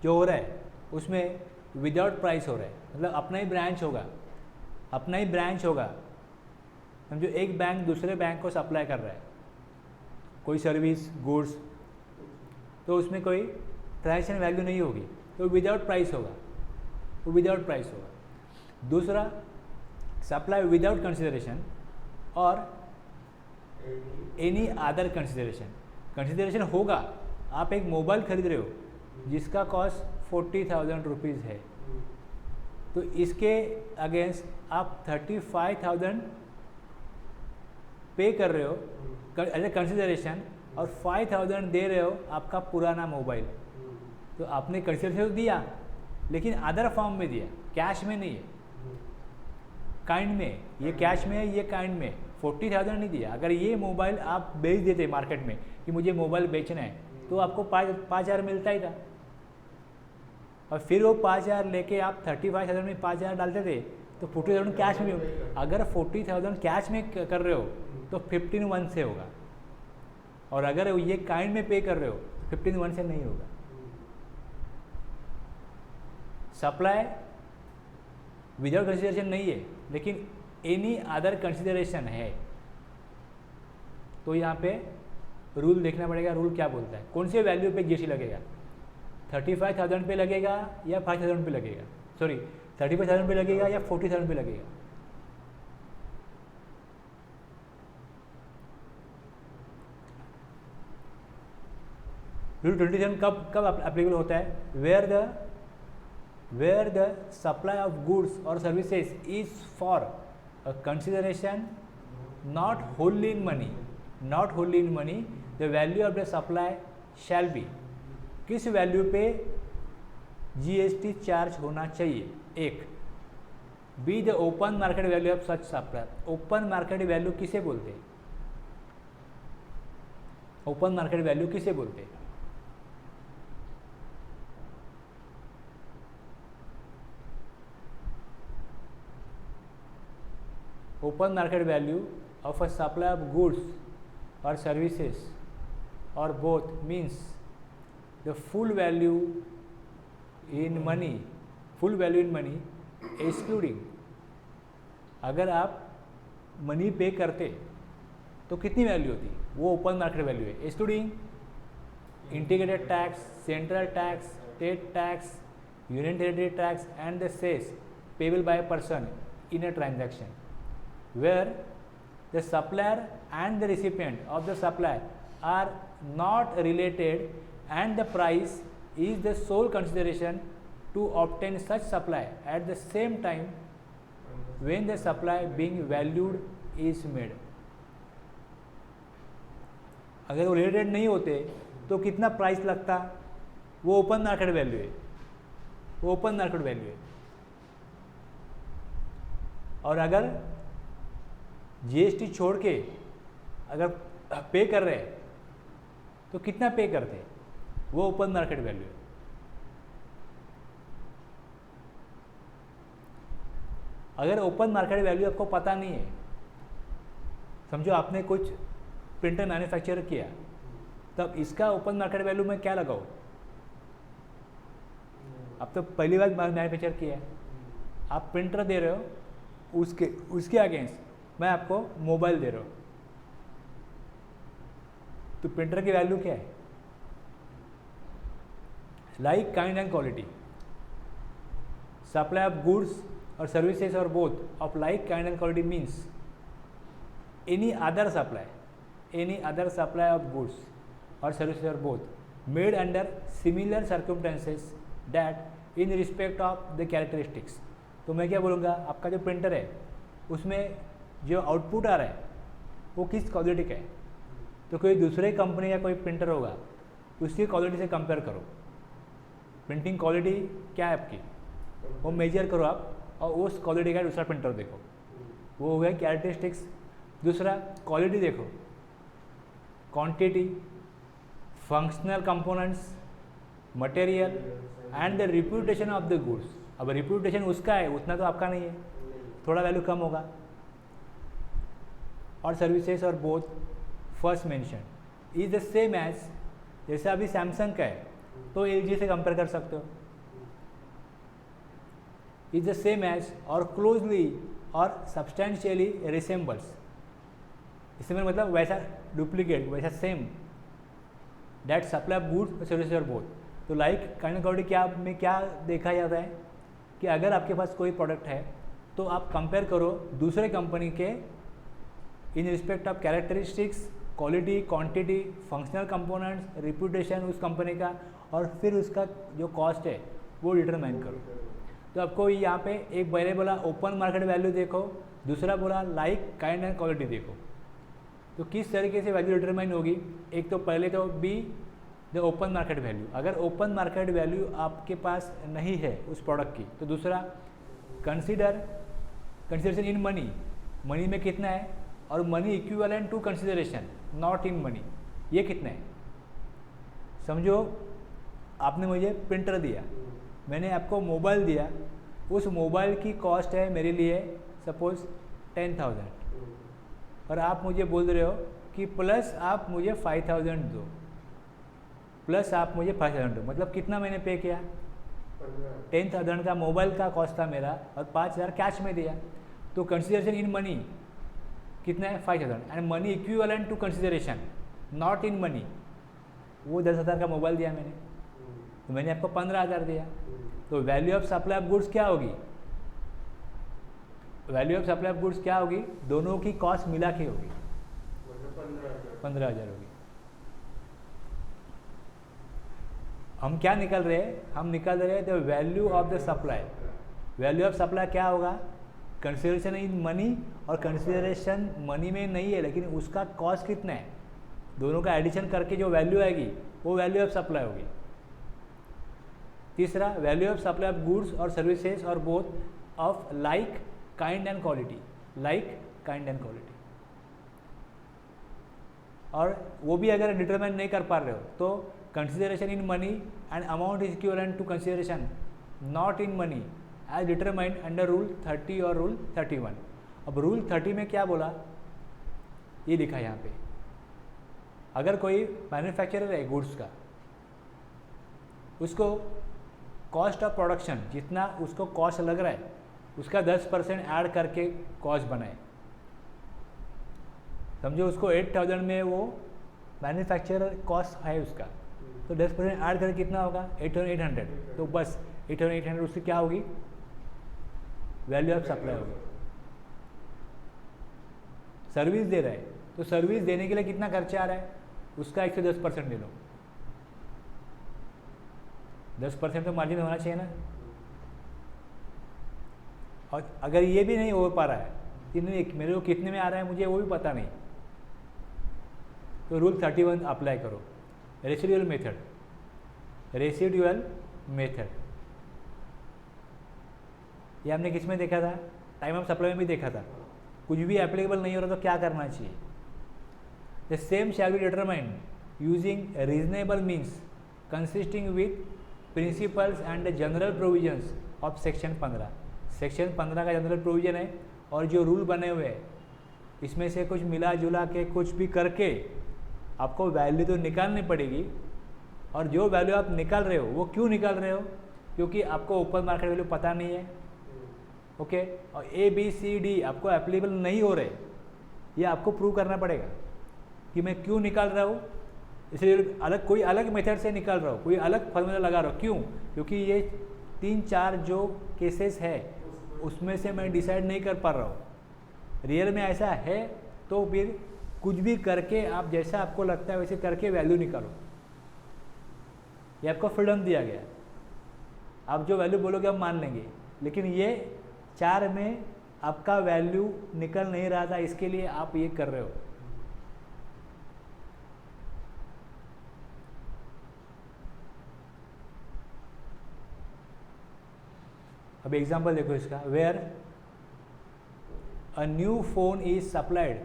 जो हो रहा है उसमें विदाउट प्राइस हो रहा है, मतलब अपना ही ब्रांच होगा, अपना ही ब्रांच होगा। समझो एक बैंक दूसरे बैंक को सप्लाई कर रहा है कोई सर्विस गुड्स, तो उसमें कोई ट्रांजैक्शन वैल्यू नहीं होगी, तो विदाउट प्राइस होगा, वो विदाउट प्राइस होगा। दूसरा सप्लाई विदाउट कंसिडरेशन और एनी अदर कंसिडरेशन। कंसिडरेशन होगा, आप एक मोबाइल खरीद रहे हो जिसका कॉस्ट 40,000 रुपीज़ है, तो इसके अगेंस्ट आप 35,000 पे कर रहे हो एज ए कंसिडरेशन और 5,000 दे रहे हो आपका पुराना मोबाइल। तो आपने कंसिडरेशन तो दिया लेकिन अदर फॉर्म में दिया, कैश में नहीं है, काइंड में। ये कैश में है, ये काइंड में। 40,000 नहीं दिया। अगर ये मोबाइल आप बेच देते मार्केट में कि मुझे मोबाइल बेचना है, तो आपको 5,000 मिलता ही था, और फिर वो 5,000 लेके आप 35,000 में 5,000 डालते थे, तो 40,000 कैश में। अगर 40,000 कैश में कर रहे हो तो 15(1) से होगा, और अगर ये काइंड में पे कर रहे हो तो 15(1) से नहीं होगा। सप्लाई विदाउट कंसिडरेशन नहीं है, लेकिन एनी अदर कंसिडरेशन है, तो यहाँ पे रूल देखना पड़ेगा, रूल क्या बोलता है, कौन से वैल्यू पे जीएसटी लगेगा। 35,000 पे लगेगा या 5,000 पे लगेगा, सॉरी 35,000 पे लगेगा या 40,000 पे लगेगा? रूल 27 कब कब एप्लीकेबल होता है? Where the supply of goods और services is for a consideration not wholly in money, the value of the supply shall be, किस वैल्यू पे जीएसटी चार्ज होना चाहिए? एक, B the open market value of such supply. Open market value किसे बोलते हैं? Open market value किसे बोलते हैं? Open market value of a supply of goods or services or both means the full value in money excluding, अगर आप money पे करते तो कितनी वैल्यू होती? वो ओपन मार्केट वैल्यू है, excluding integrated tax, central tax, state tax, union territory tax and the cess payable by a person in a transaction where the supplier and the recipient of the supply are not related and the price is the sole consideration to obtain such supply at the same time when the supply being valued is made. अगर वो related नहीं होते तो कितना price लगता? वो open market value है, वो ओपन मार्केट वैल्यू है। और अगर जीएसटी छोड़ के अगर पे कर रहे हैं तो कितना पे करते हैं? वो ओपन मार्केट वैल्यू है। अगर ओपन मार्केट वैल्यू आपको पता नहीं है, समझो आपने कुछ प्रिंटर मैन्युफैक्चर किया, तब इसका ओपन मार्केट वैल्यू में क्या लगाओ? आप तो पहली बार मैन्युफैक्चर किया है, आप प्रिंटर दे रहे हो, उसके अगेंस्ट मैं आपको मोबाइल दे रहा हूँ, तो प्रिंटर की वैल्यू क्या है? Like kind and quality, supply of goods और सर्विसेज और both of like kind and quality means any other supply of goods और सर्विसेज और both made under similar circumstances that in respect of the characteristics. तो मैं क्या बोलूँगा, आपका जो प्रिंटर है उसमें जो आउटपुट आ रहा है वो किस क्वालिटी का है? तो कोई दूसरे कंपनी या कोई प्रिंटर होगा, उसकी क्वालिटी से कंपेयर करो। प्रिंटिंग क्वालिटी क्या है आपकी, वो मेजर करो आप, और उस क्वालिटी का दूसरा प्रिंटर देखो, वो हो गया कैरेक्टरिस्टिक्स। दूसरा क्वालिटी देखो, quantity, functional components, material and the reputation of the goods. अब रिप्यूटेशन उसका है, उतना तो आपका नहीं है, थोड़ा वैल्यू कम होगा। और सर्विसेज और both first mention is the same as, जैसे अभी सैमसंग का है तो LG से कंपेयर कर सकते हो, इज द सेम एज और क्लोजली और सब्सटेंशियली रिसेम्बल्स। इसमें मतलब वैसा डुप्लीकेट, वैसा same, that supply of goods और सर्विसेज और बोथ। तो लाइक काइंड क्वालिटी क्या में क्या देखा जाता है कि अगर आपके पास कोई प्रोडक्ट है तो आप कंपेयर करो दूसरे कंपनी के इन respect of characteristics, quality, quantity, functional components, reputation उस कंपनी का, और फिर उसका जो कॉस्ट है वो डिटरमाइन करो। तो आपको यहाँ पे एक पहले बोला ओपन मार्केट वैल्यू देखो, दूसरा बोला लाइक काइंड एंड क्वालिटी देखो। तो किस तरीके से वैल्यू डिटरमाइन होगी? एक तो पहले तो B the open market value, अगर ओपन मार्केट वैल्यू आपके पास नहीं है उस प्रोडक्ट की। तो दूसरा कंसिडरेशन इन मनी, मनी में कितना है, और money equivalent to consideration not in money, ये कितना है? समझो आपने मुझे प्रिंटर दिया, मैंने आपको मोबाइल दिया, उस मोबाइल की कॉस्ट है मेरे लिए सपोज 10,000, और आप मुझे बोल रहे हो कि प्लस आप मुझे 5,000 दो, प्लस आप मुझे 5,000 दो, मतलब कितना मैंने पे किया? 10,000 का मोबाइल का कॉस्ट था मेरा, और 5,000 कैश में दिया। तो कंसिडरेशन इन मनी कितना है? 5,000, and money equivalent to consideration not in money, वो 10,000 का मोबाइल दिया मैंने, तो मैंने आपको 15,000 दिया, तो value of supply of goods क्या होगी? Value of supply of goods क्या होगी? दोनों की कॉस्ट मिला के होगी, मतलब 15,000 होगी। हम क्या निकल रहे हैं? हम निकल रहे हैं the value of the supply. Value of supply क्या होगा? कंसिडरेशन इन मनी, और कंसिडरेशन मनी में नहीं है, लेकिन उसका कॉस्ट कितना है, दोनों का एडिशन करके जो वैल्यू आएगी वो वैल्यू ऑफ सप्लाई होगी। तीसरा, value of supply of goods और सर्विसेज और both of like kind and quality, like kind and quality. और वो भी अगर डिटरमाइन नहीं कर पा रहे हो तो consideration in money and amount is equivalent to consideration not in money as determined under rule 30 और रूल 31। अब रूल 30 में क्या बोला, ये लिखा यहाँ पे, अगर कोई मैन्युफैक्चरर है गुड्स का, उसको कॉस्ट ऑफ प्रोडक्शन जितना उसको कॉस्ट लग रहा है उसका 10% ऐड करके कॉस्ट बनाए। समझो उसको 8,000 में वो मैन्युफैक्चरर कॉस्ट है उसका, तो 10% ऐड करके कितना होगा? 8,800। तो बस 8,800 उसकी क्या होगी? वैल्यू ऑफ सप्लाई होगी। सर्विस दे रहा है तो सर्विस देने के लिए कितना खर्चा आ रहा है, उसका 110% ले लो। 10% तो मार्जिन होना चाहिए ना। और अगर ये भी नहीं हो पा रहा है कि नहीं मेरे को कितने में आ रहा है मुझे वो भी पता नहीं, तो रूल 31 अप्लाई करो, रेसिडुअल मेथड। रेसिडुअल मेथड ये हमने किस में देखा था? टाइम ऑफ सप्लाई में भी देखा था। कुछ भी एप्लीकेबल नहीं हो रहा तो क्या करना चाहिए? The same shall be determined using reasonable means consisting with principles and general provisions of section 15। Section 15 का जनरल प्रोविजन है, और जो रूल बने हुए हैं इसमें से कुछ मिला जुला के कुछ भी करके आपको वैल्यू तो निकालनी पड़ेगी। और जो वैल्यू आप निकाल रहे हो वो क्यों निकाल रहे हो? क्योंकि आपको ओपन मार्केट वैल्यू पता नहीं है, ओके। और ए बी सी डी आपको एप्लीकेबल नहीं हो रहे, ये आपको प्रूव करना पड़ेगा कि मैं क्यों निकाल रहा हूँ। इसलिए अलग कोई अलग मेथड से निकाल रहा हूँ, कोई अलग फॉर्मूला लगा रहा हूँ। क्यों? क्योंकि ये 3-4 जो केसेस है उसमें से मैं डिसाइड नहीं कर पा रहा हूँ। रियल में ऐसा है तो फिर कुछ भी करके आप जैसा आपको लगता है वैसे करके वैल्यू निकालो। ये आपको फ्रीडम दिया गया, आप जो वैल्यू बोलोगे हम मान लेंगे। लेकिन ये 4 में आपका वैल्यू निकल नहीं रहा था, इसके लिए आप ये कर रहे हो। अब एग्जांपल देखो इसका, where a new phone is supplied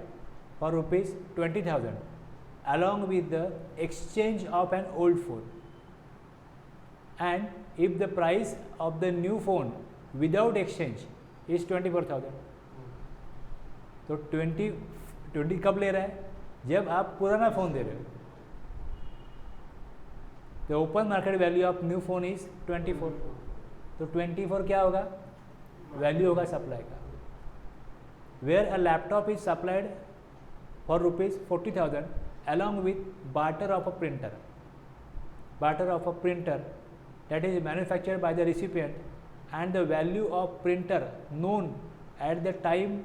for ₹20,000 along with the exchange of an old phone, and if the price of the new phone without exchange is 24,000। तो 20 कब ले रहा है? जब आप पुराना फ़ोन दे रहे हो। तो open market value of new phone is 24। तो 24 क्या होगा? वैल्यू होगा सप्लाई का। Where a laptop is supplied for ₹40,000 along with barter of a printer, barter of a printer that is manufactured by the recipient, and the value of printer known at the time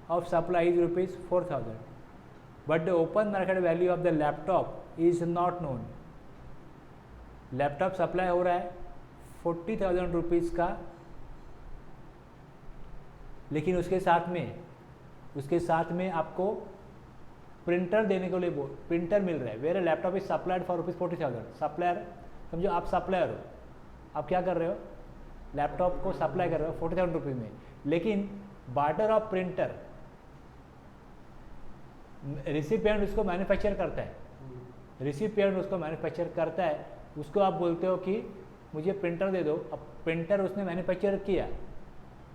of supply is ₹4,000, but the open market value of the laptop is not known। Laptop supply हो रहा है 40,000 rupees का, लेकिन उसके साथ में आपको printer देने के लिए प्रिंटर मिल रहा है। Where laptop is supplied for ₹40,000। Supplier, समझो आप सप्लायर हो, आप क्या कर रहे हो? लैपटॉप को सप्लाई कर रहे हो 40,000 रुपीज़ में, लेकिन बार्टर ऑफ प्रिंटर, रिसिपिएंट उसको मैन्युफैक्चर करता है, रिसिपिएंट उसको मैन्युफैक्चर करता है, उसको आप बोलते हो कि मुझे प्रिंटर दे दो। अब प्रिंटर उसने मैन्युफैक्चर किया,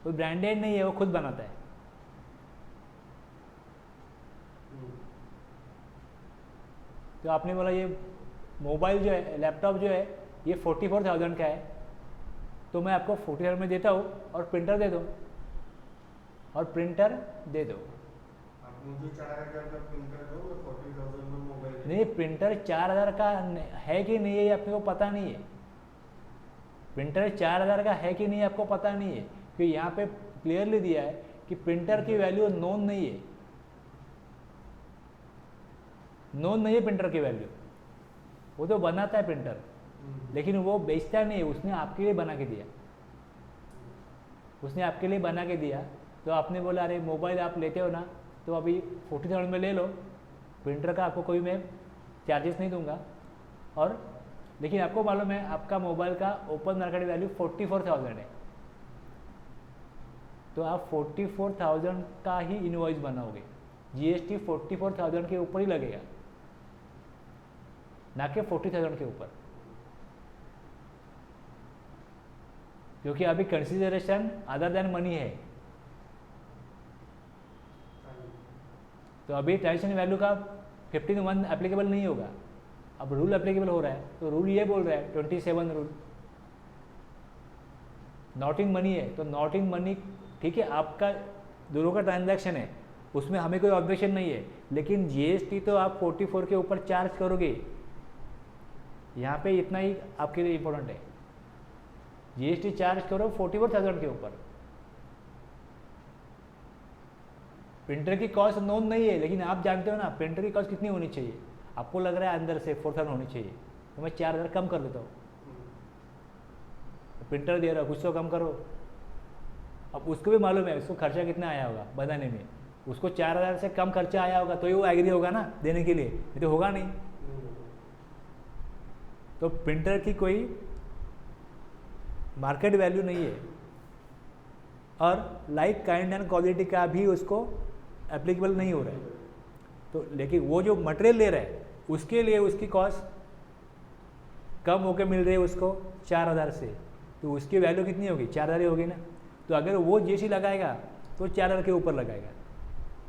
कोई ब्रांडेड नहीं है, वो खुद बनाता है। तो आपने बोला ये मोबाइल जो है, लैपटॉप जो है ये 44,000 का है, तो मैं आपको 40,000 में देता हूँ और प्रिंटर दे दो, आप मुझे 4,000 का प्रिंटर दो, मैं 40,000 में मोबाइल। नहीं, प्रिंटर 4,000 का है कि नहीं है ये अपने को पता नहीं है। प्रिंटर 4000 का है कि नहीं आपको पता नहीं है, क्योंकि यहाँ पे क्लियरली दिया है कि प्रिंटर की वैल्यू नोन नहीं है, नोन नहीं है प्रिंटर की वैल्यू। वो तो बनाता है प्रिंटर, लेकिन वो बेचता नहीं है, उसने आपके लिए बना के दिया, उसने आपके लिए बना के दिया। तो आपने बोला अरे मोबाइल आप लेते हो ना, तो अभी 40,000 में ले लो, प्रिंटर का आपको कोई मैं चार्जेस नहीं दूंगा। और लेकिन आपको मालूम है आपका मोबाइल का ओपन मार्केट वैल्यू 44,000 है, तो आप 44,000 का ही इनवॉइस बनाओगे, जीएसटी 44,000 के ऊपर ही लगेगा, ना कि 40,000 के ऊपर, क्योंकि अभी कंसिडरेशन अदर देन मनी है। तो अभी ट्रांजेक्शन वैल्यू का 15(1) एप्लीकेबल नहीं होगा, अब रूल एप्लीकेबल हो रहा है। तो रूल ये बोल रहा है 27 रूल नॉट इन मनी है, तो नॉट इन मनी ठीक है, आपका दोनों का ट्रांजैक्शन है, उसमें हमें कोई ऑब्जेक्शन नहीं है, लेकिन जीएसटी तो आप 44 के ऊपर चार्ज करोगे। यहाँ पे इतना ही आपके लिए इम्पोर्टेंट है, जीएसटी चार्ज करो 44,000 के ऊपर। प्रिंटर की कॉस्ट नोन नहीं है, लेकिन आप जानते हो ना प्रिंटर की कॉस्ट कितनी होनी चाहिए। आपको लग रहा है अंदर से 4,000 होनी चाहिए, तो मैं 4,000 कम कर देता हूँ। प्रिंटर दे रहा कुछ तो कम करो। अब उसको भी मालूम है उसको खर्चा कितना आया होगा बनाने में, उसको 4,000 से कम खर्चा आया होगा तो ही वो एग्री होगा ना देने के लिए, नहीं तो होगा नहीं। तो प्रिंटर की कोई मार्केट वैल्यू नहीं है, और लाइक काइंड एंड क्वालिटी का भी उसको एप्लीकेबल नहीं हो रहा है। तो लेकिन वो जो मटेरियल ले रहा है उसके लिए उसकी कॉस्ट कम होकर मिल रही है उसको 4,000 से, तो उसकी वैल्यू कितनी होगी 4,000 ही होगी ना। तो अगर वो जीएसटी लगाएगा तो 4,000 के ऊपर लगाएगा,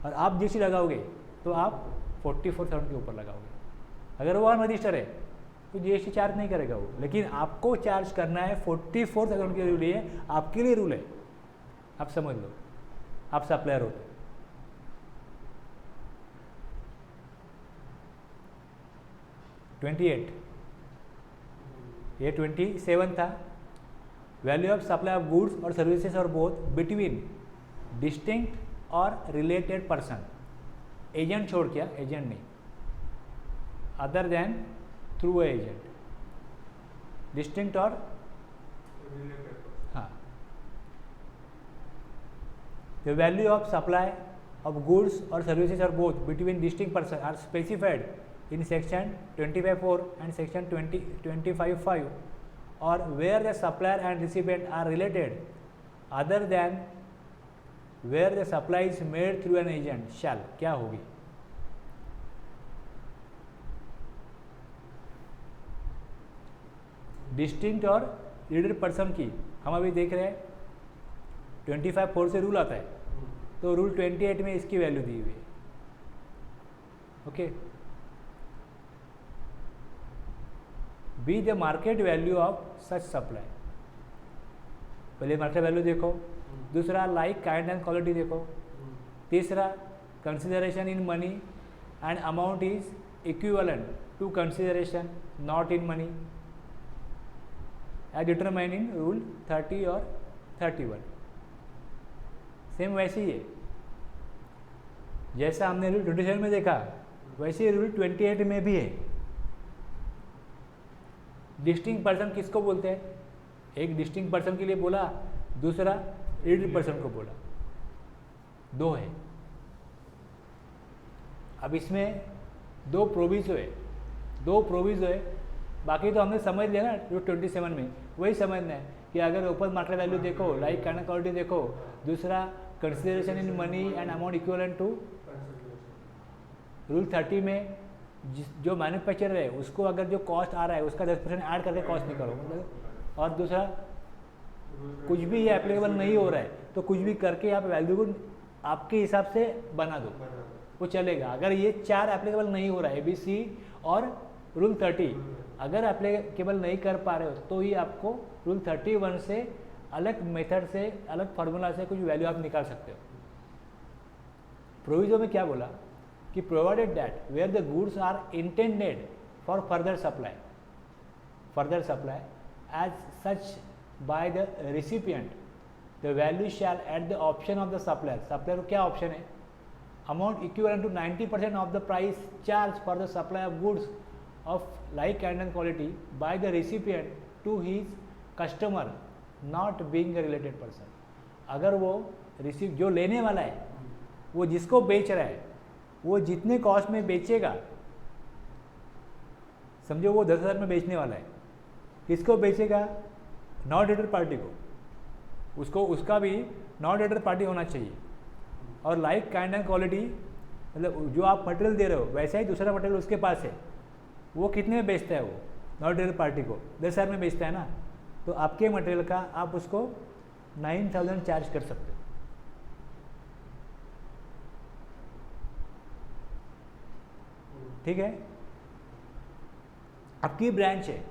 और आप जीएसटी लगाओगे तो आप 44,000 के ऊपर लगाओगे। अगर वो अनरजिस्टर है तो जीएसटी चार्ज नहीं करेगा वो, लेकिन आपको चार्ज करना है 44,000 के लिए, आपके लिए रूल है, आप समझ लो, आप सप्लायर होते। ये 27 था। Value of supply of goods और सर्विसेज और बोथ बिटवीन डिस्टिंक्ट और रिलेटेड पर्सन, एजेंट छोड़ क्या, एजेंट नहीं, other than through agent, distinct और हाँ। The value of supply of goods or services or both between distinct persons are specified in section 25(4) and section 25(5), or where the supplier and recipient are related other than where the supply is made through an agent shall क्या होगी। Distinct और related person की हम अभी देख रहे हैं 25(4) से रूल आता है, तो रूल 28 में इसकी वैल्यू दी हुई है। Okay, be the market value of such supply, पहले मार्केट वैल्यू देखो, दूसरा लाइक काइंड एंड क्वालिटी देखो, तीसरा consideration in money and amount is equivalent to consideration not in money as determine in rule 30 और 31। Same वैसे ही है, जैसा हमने रूल 27 में देखा वैसे रूल 28 में भी है। डिस्टिंक्ट पर्सन किसको बोलते हैं, एक डिस्टिंक्ट पर्सन के लिए बोला, दूसरा रिलेटेड पर्सन को बोला, दो है। अब इसमें दो प्रोविजो है, बाकी तो हमने समझ लिया ना रूल 27 में, वही समझना है कि अगर ओपन मार्केट वैल्यू देखो, लाइक काइंड एंड क्वालिटी देखो, दूसरा consideration in money and amount equivalent to rule 30 में जो मैन्युफैक्चरर है उसको अगर जो कॉस्ट आ रहा है उसका 10% ऐड करके कॉस्ट निकालो, मतलब। और दूसरा कुछ भी ये एप्लीकेबल नहीं हो रहा है तो कुछ भी करके आप वैल्यू को आपके हिसाब से बना दो, वो चलेगा। अगर ये 4 एप्लीकेबल नहीं हो रहा है, ABC और रूल 30 अगर एप्लीकेबल नहीं कर पा रहे हो तो ही आपको रूल 31 से अलग मेथड से, अलग फार्मूला से कुछ वैल्यू आप निकाल सकते हो। प्रोविजो में क्या बोला कि provided that where the goods are intended for further supply as such by the recipient the value shall at the option of the supplier. Supplier को क्या ऑप्शन है? Amount equivalent to 90% of the price charge for the supply of goods of like kind and quality by the recipient to his customer not being a related person. अगर वो receive जो लेने वाला है वो जिसको बेच रहा है वो जितने कॉस्ट में बेचेगा, समझो वो 10,000 में बेचने वाला है, किसको बेचेगा? नॉट रिलेटेड पार्टी को, उसको उसका भी नॉट रिलेटेड पार्टी होना चाहिए। और लाइक काइंड एंड क्वालिटी मतलब जो आप मटेरियल दे रहे हो वैसा ही दूसरा मटेरियल उसके पास है, वो कितने में बेचता है? वो नॉट रिलेटेड पार्टी को 10,000 में बेचता है ना, तो आपके मटेरियल का आप उसको 9,000 चार्ज कर सकते हो। ठीक है, आपकी ब्रांच है,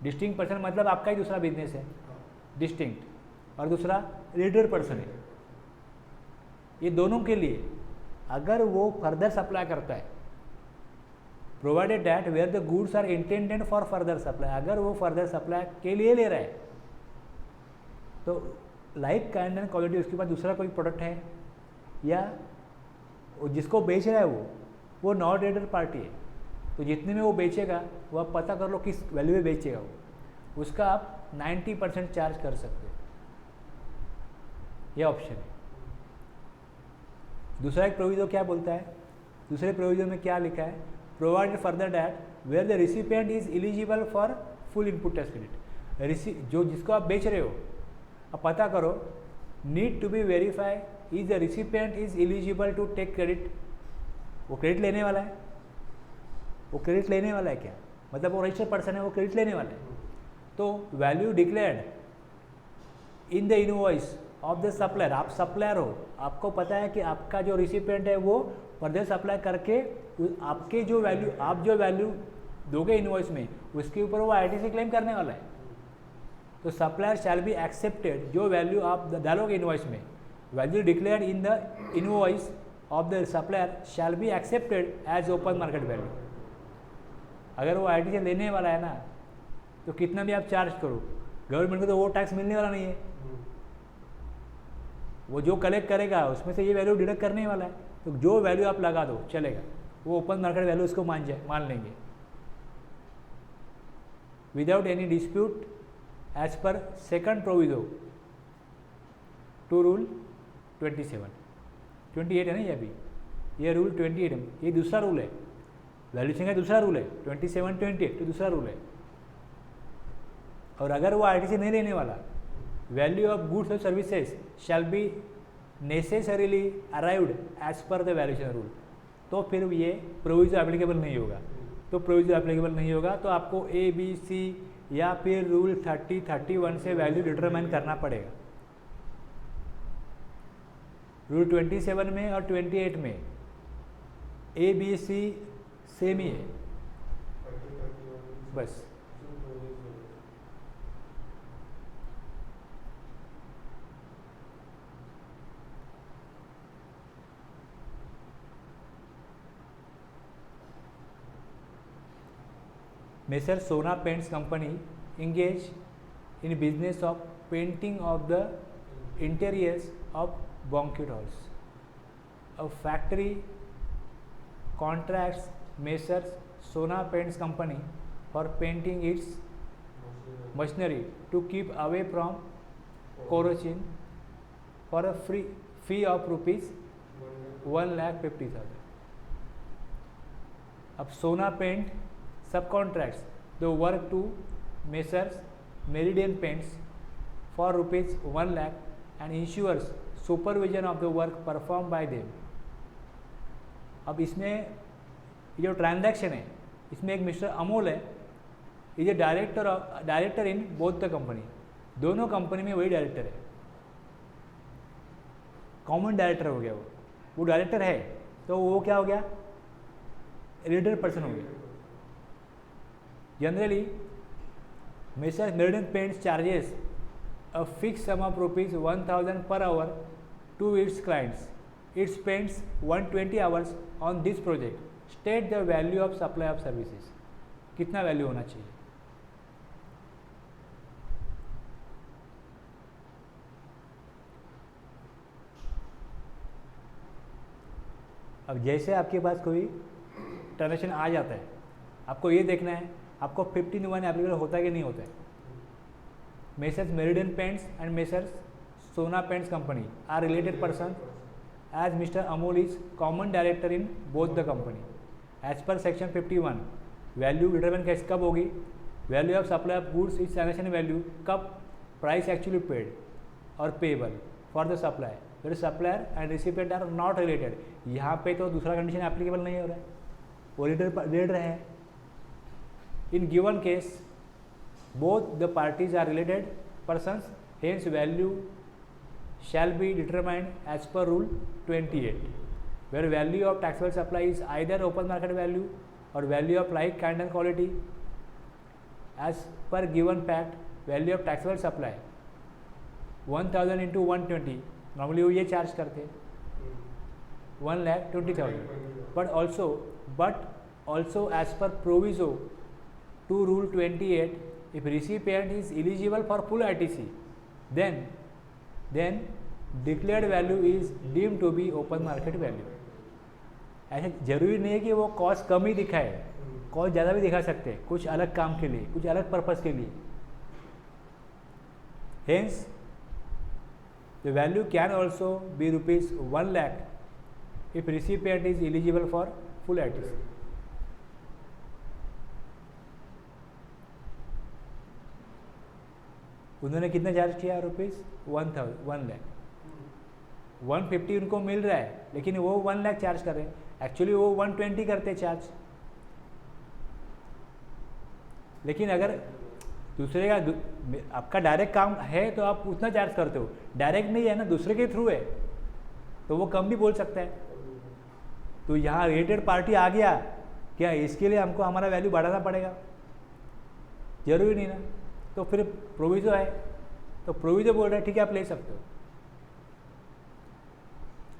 डिस्टिंक्ट पर्सन मतलब आपका ही दूसरा बिजनेस है डिस्टिंक्ट, और दूसरा रिलेटेड पर्सन है। ये दोनों के लिए अगर वो फर्दर सप्लाई करता है, provided that where the goods are intended for further supply, अगर वो फर्दर सप्लाई के लिए ले रहा है तो लाइक काइंड एंड क्वालिटी उसके पास दूसरा कोई प्रोडक्ट है या जिसको बेच रहा है वो नॉट रिलेटेड पार्टी है, तो जितने में वो बेचेगा वो आप पता कर लो किस वैल्यू में बेचेगा वो, उसका आप 90% चार्ज कर सकते हो। यह ऑप्शन है। दूसरा एक प्रोविजन क्या बोलता है? दूसरे प्रोविजन में क्या लिखा है? Provided further that where the recipient is eligible for full input tax credit. जो जिसको आप बेच रहे हो अब पता करो, need to be verify is the recipient is eligible to take credit. वो क्रेडिट लेने वाला है, वो क्रेडिट लेने वाला है क्या? मतलब वो रजिस्टर्ड पर्सन है, वो क्रेडिट लेने वाला है। तो value declared in the invoice of the supplier, आप सप्लायर हो, आपको पता है कि आपका जो रिसिपिएंट है वो फर्दर सप्लाई करके आपके जो वैल्यू आप जो वैल्यू दोगे इनवॉइस में उसके ऊपर वो आईटीसी क्लेम करने वाला है। तो सप्लायर शैल बी एक्सेप्टेड, जो वैल्यू आप डालोगे इनवॉइस में, value declared in the invoice of the supplier shall be accepted as open market value. अगर वो आईटीसी लेने वाला है ना तो कितना भी आप चार्ज करो, गवर्नमेंट को तो वो टैक्स मिलने वाला नहीं है, वो जो कलेक्ट करेगा उसमें से ये वैल्यू डिडक्ट करने वाला है। तो जो वैल्यू आप लगा दो चलेगा, वो ओपन मार्केट वैल्यू उसको मान लेंगे without any dispute as per second proviso to rule 28 है ना, ये अभी ये रूल 28 है, ये दूसरा रूल है, वैल्यूएशन का दूसरा रूल है, 27, 28 तो दूसरा रूल है। और अगर वो आईटीसी नहीं लेने वाला, वैल्यू ऑफ गुड्स और services shall be necessarily arrived as per the valuation rule, तो फिर ये प्रोविजो एप्लीकेबल नहीं होगा। तो प्रोविजो एप्लीकेबल नहीं होगा तो आपको ए बी सी या फिर रूल 30, 31 से वैल्यू डिटरमाइन करना पड़ेगा। रूल 27 में और 28 में ए बी सी सेम ही है बस। Messr Sona Paints Company engage in business of painting of the interiors of banquet halls. A factory contracts Messr Sona Paints Company for painting its machinery to keep away from corrosion for a free fee of rupees 1,50,000. अब सोना paint subcontracts the work to Messrs Meridian Paints for rupees 1 lakh and ensures supervision of the work performed by them. अब इसमें ये जो transaction है इसमें एक mister Amol है, ये director in both the company, दोनों कंपनी में वही डायरेक्टर है, कॉमन डायरेक्टर हो गया वो डायरेक्टर है तो वो क्या हो गया? रिलेटेड पर्सन हो गया। Generally, Messrs Meridian Paints charges a fixed sum of rupees 1,000 per hour to its clients. It spends 120 hours on this project. State the value of supply of services. कितना value होना चाहिए? अब जैसे आपके पास कोई transaction आ जाता है, आपको ये देखना है आपको 15(1) एप्लीकेबल होता है कि नहीं होता है। Messrs Meridian Paints and Messrs Sona Paints company are related person as Mister Amol is common director in both the company as per section 51। Value determine कैसे कब होगी? Value of supply of goods is transaction value कब? Price actually paid or payable for the supply where supplier and recipient are not related. यहाँ पे तो दूसरा condition applicable नहीं हो रहा है, वो रिलेटेड रहे हैं। इन given case both the parties are related persons, hence value shall be determined as per rule 28, where value of taxable supply is either open market value or value of like kind and quality. As per given fact, value of taxable supply 1000 into 120, normally वो ये charge करते 1,20,000, but also as per proviso to rule 28, if recipient is eligible for full ITC, then declared value is deemed to be open market value. ऐसा जरूरी नहीं है कि वो cost कम ही दिखाए, कॉस्ट ज़्यादा भी दिखा सकते हैं कुछ अलग काम के लिए, कुछ अलग पर्पस के लिए। Hence, the value can also be rupees 1 lakh if recipient is eligible for full ITC. उन्होंने कितना चार्ज किया? रुपीज़ 1 लाख। 150 उनको मिल रहा है लेकिन वो 1 लाख चार्ज कर रहे हैं, एक्चुअली वो 120 करते चार्ज। लेकिन अगर दूसरे का आपका डायरेक्ट काम है तो आप उतना चार्ज करते हो, डायरेक्ट नहीं है ना, दूसरे के थ्रू है तो वो कम भी बोल सकता है। तो यहाँ रिलेटेड पार्टी आ गया क्या, इसके लिए हमको हमारा वैल्यू बढ़ाना पड़ेगा? जरूरी नहीं ना। तो फिर प्रोविजो है तो प्रोविजो बोल रहा है ठीक है आप ले सकते हो।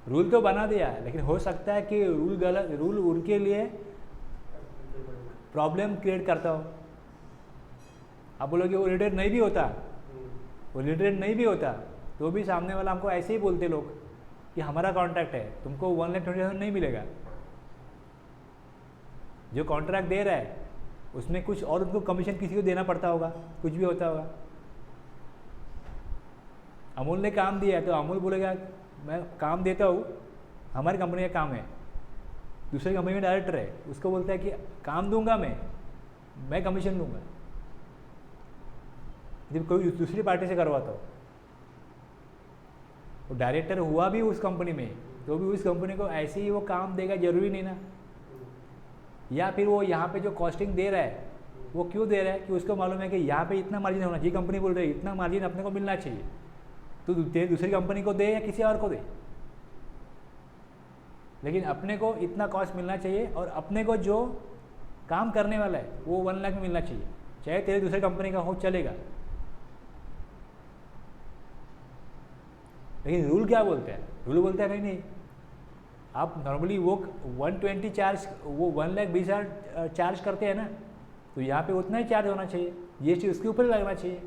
रूल तो बना दिया लेकिन हो सकता है कि रूल गलत, रूल उनके लिए प्रॉब्लम क्रिएट करता हो। आप बोलोगे वो रिलेटेड नहीं भी होता, वो रिलेटेड नहीं भी होता तो भी सामने वाला हमको ऐसे ही बोलते लोग कि हमारा कॉन्ट्रैक्ट है, तुमको 1,20,000 नहीं मिलेगा। जो कॉन्ट्रैक्ट दे रहा है उसमें कुछ और उनको कमीशन किसी को देना पड़ता होगा, कुछ भी होता होगा। अमूल ने काम दिया है तो अमूल बोलेगा मैं काम देता हूँ, हमारी कंपनी का काम है, दूसरी कंपनी में डायरेक्टर है उसको बोलता है कि काम दूंगा मैं कमीशन लूँगा। जब कोई दूसरी पार्टी से करवाता हो वो डायरेक्टर हुआ भी उस कंपनी में तो भी उस कंपनी को ऐसे ही वो काम देगा, जरूरी नहीं ना। या फिर वो यहाँ पे जो कॉस्टिंग दे रहा है वो क्यों दे रहा है कि उसको मालूम है कि यहाँ पे इतना मार्जिन होना चाहिए, कंपनी बोल रही है इतना मार्जिन अपने को मिलना चाहिए, तो दूसरी कंपनी को दे या किसी और को दे, लेकिन अपने को इतना कॉस्ट मिलना चाहिए और अपने को जो काम करने वाला है वो 1 लाख में मिलना चाहिए, चाहे तेरे दूसरी कंपनी का हो चलेगा। लेकिन रूल क्या बोलते हैं? रूल बोलते हैं नहीं, आप नॉर्मली वो 120 चार्ज, वो 1,20,000 चार्ज करते हैं ना, तो यहाँ पे उतना ही चार्ज होना चाहिए, जीएसटी उसके ऊपर लगना चाहिए।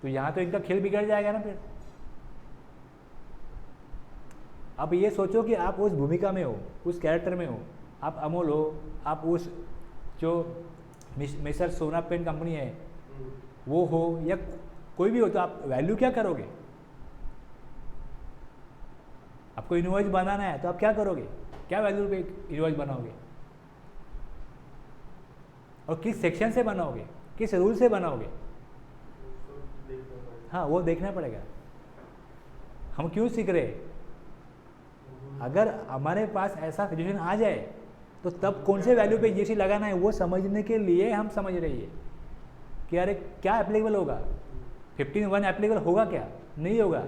तो यहाँ तो इनका खेल बिगड़ जाएगा ना फिर। आप ये सोचो कि आप उस भूमिका में हो, उस कैरेक्टर में हो, आप अमोल हो, आप उस जो मेसर सोना पेंट कंपनी है वो हो या कोई भी हो, तो आप वैल्यू क्या करोगे? आपको इनवॉइस बनाना है तो आप क्या करोगे? क्या वैल्यू पे इनवॉइस बनाओगे और किस सेक्शन से बनाओगे, किस रूल से बनाओगे? हाँ वो देखना पड़ेगा। हम क्यों सीख रहे हैं? अगर हमारे पास ऐसा सिचुएशन आ जाए तो तब कौन से वैल्यू पे जीएसटी लगाना है वो समझने के लिए हम समझ रही है कि अरे क्या एप्लीकेबल होगा, 15(1) एप्लीकेबल होगा क्या? नहीं होगा,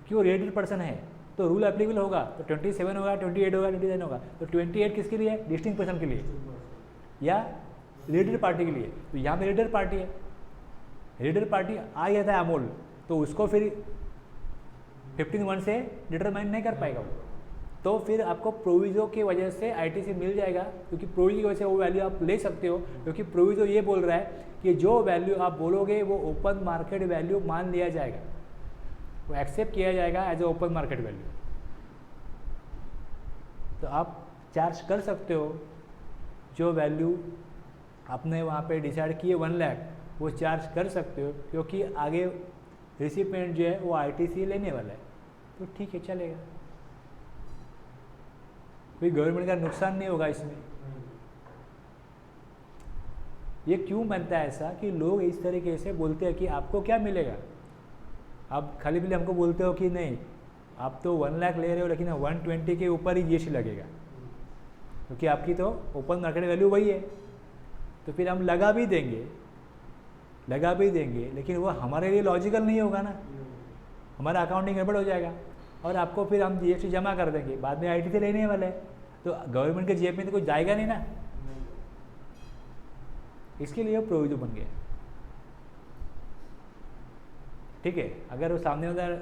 क्यों? रिलेटेड पर्सन है तो रूल एप्लीकेबल होगा, तो 27 होगा, 28 होगा, 29 होगा। तो 28 किसके लिए है? डिस्टिंक्ट पर्सन के लिए या रिलेटेड पार्टी के लिए। तो यहाँ पे रिलेटेड पार्टी है, रिलेटेड पार्टी आ गया था अमोल, तो उसको फिर 15(1) से डिटरमाइन नहीं कर पाएगा वो, तो फिर आपको प्रोविजो की वजह से आईटीसी मिल जाएगा, क्योंकि प्रोविजो की वजह से वो वैल्यू आप ले सकते हो, क्योंकि प्रोविजो ये बोल रहा है कि जो वैल्यू आप बोलोगे वो ओपन मार्केट वैल्यू मान लिया जाएगा, वो एक्सेप्ट किया जाएगा as a open market value. तो आप चार्ज कर सकते हो जो वैल्यू आपने वहाँ पे डिसाइड किए 1 लाख, वो चार्ज कर सकते हो, क्योंकि आगे रिसिपिएंट जो है वो आईटीसी लेने वाला है, तो ठीक है चलेगा, कोई गवर्नमेंट का नुकसान नहीं होगा इसमें। ये क्यों बनता है ऐसा कि लोग इस तरीके से बोलते हैं कि आपको क्या मिलेगा, आप खाली पीले हमको बोलते हो कि नहीं आप तो 1 लाख ले रहे हो लेकिन 120 के ऊपर ही जीएसटी लगेगा, क्योंकि आपकी तो ओपन मार्केट वैल्यू वही है, तो फिर हम लगा भी देंगे लेकिन वो हमारे लिए लॉजिकल नहीं होगा ना, हमारा अकाउंटिंग गड़बड़ हो जाएगा और आपको फिर हम जीएसटी जमा कर देंगे, बाद में आईटी से लेने वाले हैं, तो गवर्नमेंट के जेब में तो कुछ जाएगा नहीं ना, इसके लिए वो प्रोविजन बन गया। ठीक है, अगर वो सामने वाला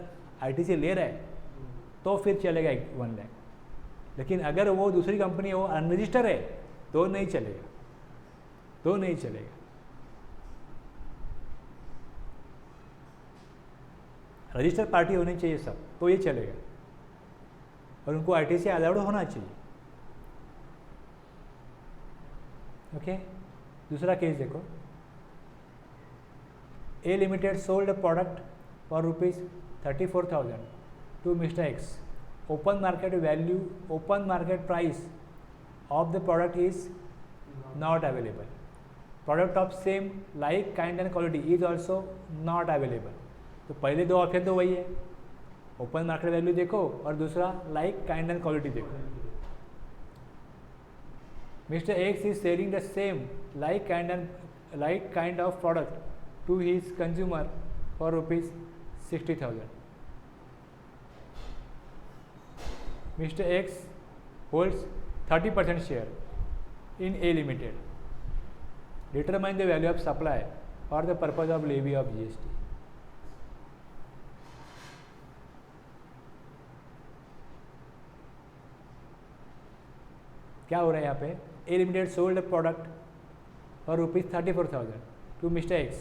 आईटीसी ले रहा है तो फिर चलेगा 1 लाख, लेकिन अगर वो दूसरी कंपनी है वो अनरजिस्टर है तो नहीं चलेगा, रजिस्टर पार्टी होनी चाहिए सब, तो ये चलेगा और उनको आईटीसी अलाउड होना चाहिए। ओके, दूसरा केस देखो, A limited sold a product for ₹34,000 to mister X, open market price of the product is not available, product of same like kind and quality is also not available. तो पहले दो option तो वही है, open market value देखो और दूसरा like kind and quality देखो। Mister X is selling the same like kind of product to his consumer for ₹60,000। Mr. X holds 30% share in A Limited. Determine the value of supply for the purpose of levy of GST. क्या हो रहा है यहाँ पे, A Limited sold a product for ₹34,000 to Mr. X.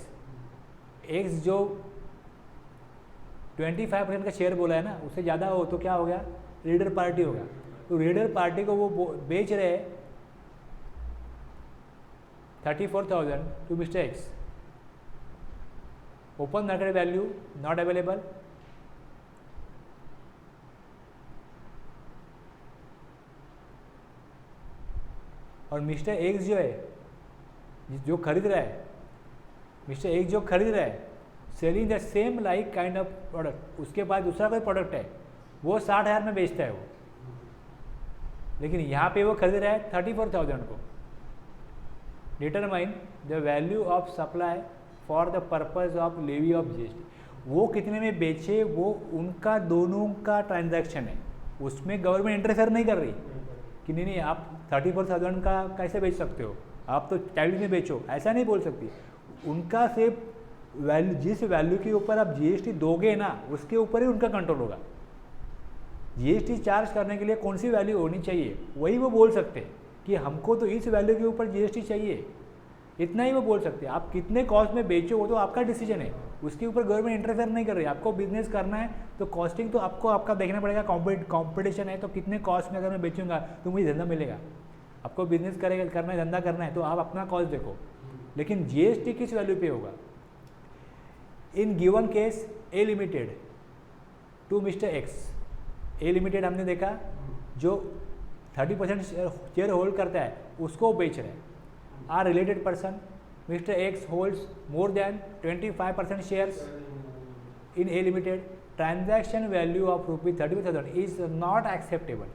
X जो 25% का share बोला है ना, उससे ज़्यादा हो तो क्या हो गया, रीडर पार्टी होगा। तो रीडर पार्टी को वो बेच रहे हैं 34,000 to mister X, open market value not available, और मिस्टर एक्स जो है जो खरीद रहा है, मिस्टर एक्स जो खरीद रहा है selling the same like kind of product, उसके पास दूसरा कोई प्रोडक्ट है वो 60,000 में बेचता है वो, लेकिन यहाँ पे वो खरीद रहा है 34,000 को। Determine the value of supply for the purpose of levy of GST, वो कितने में बेचे वो उनका दोनों का ट्रांजैक्शन है, उसमें गवर्नमेंट इंटरफेयर नहीं कर रही कि नहीं आप 34,000 का कैसे बेच सकते हो, आप तो 40 में बेचो, ऐसा नहीं बोल सकती। उनका सिर्फ वैल्यू, जिस वैल्यू के ऊपर आप जीएसटी दोगे ना उसके ऊपर ही उनका कंट्रोल होगा। जीएसटी चार्ज करने के लिए कौन सी वैल्यू होनी चाहिए वही वो बोल सकते हैं कि हमको तो इस वैल्यू के ऊपर जीएसटी चाहिए, इतना ही वो बोल सकते हैं। आप कितने कॉस्ट में बेचो वो तो आपका डिसीजन है, उसके ऊपर गवर्नमेंट इंटरफेयर नहीं कर रही। आपको बिजनेस करना है तो कॉस्टिंग तो आपको आपका देखना पड़ेगा, कॉम्पिटिशन है तो कितने कॉस्ट में अगर मैं बेचूंगा तो मुझे धंधा मिलेगा। आपको बिजनेस करना है, धंधा करना है तो आप अपना कॉस्ट देखो, लेकिन जीएसटी किस वैल्यू पे होगा। In given case A limited to mister X, A limited हमने देखा जो 30% शेयर होल्ड करता है उसको बेच रहे हैं। Are related person, mister X holds more than 25% shares in A limited, transaction value of ₹34,000 is not acceptable.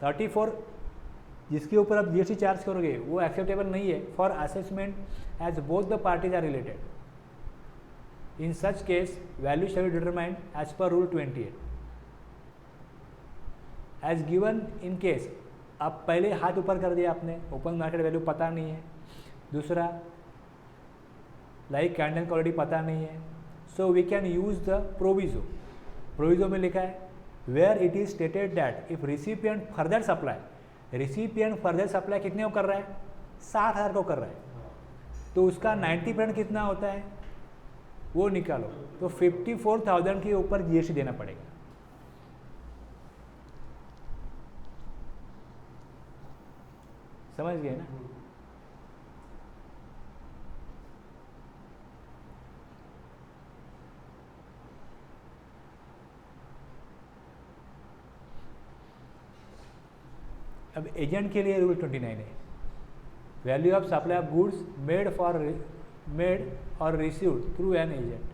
34 जिसके ऊपर आप जीएसटी चार्ज करोगे वो एक्सेप्टेबल नहीं है for assessment as both the parties are related. In such case value shall be determined as per rule 28 as given in case. आप पहले हाथ ऊपर कर दिया आपने, ओपन मार्केट वैल्यू पता नहीं है, दूसरा लाइक काइंड एंड क्वालिटी पता नहीं है, so we can use the proviso. Proviso में लिखा है where it is stated that if recipient further supply, recipient further supply कितने को कर रहा है, 60,000 को कर रहा है, तो उसका 90% कितना होता है वो निकालो, तो 54,000 के ऊपर जीएसटी देना पड़ेगा। समझ गए ना? अब एजेंट के लिए रूल 29 है, value of supply of goods made or received through an agent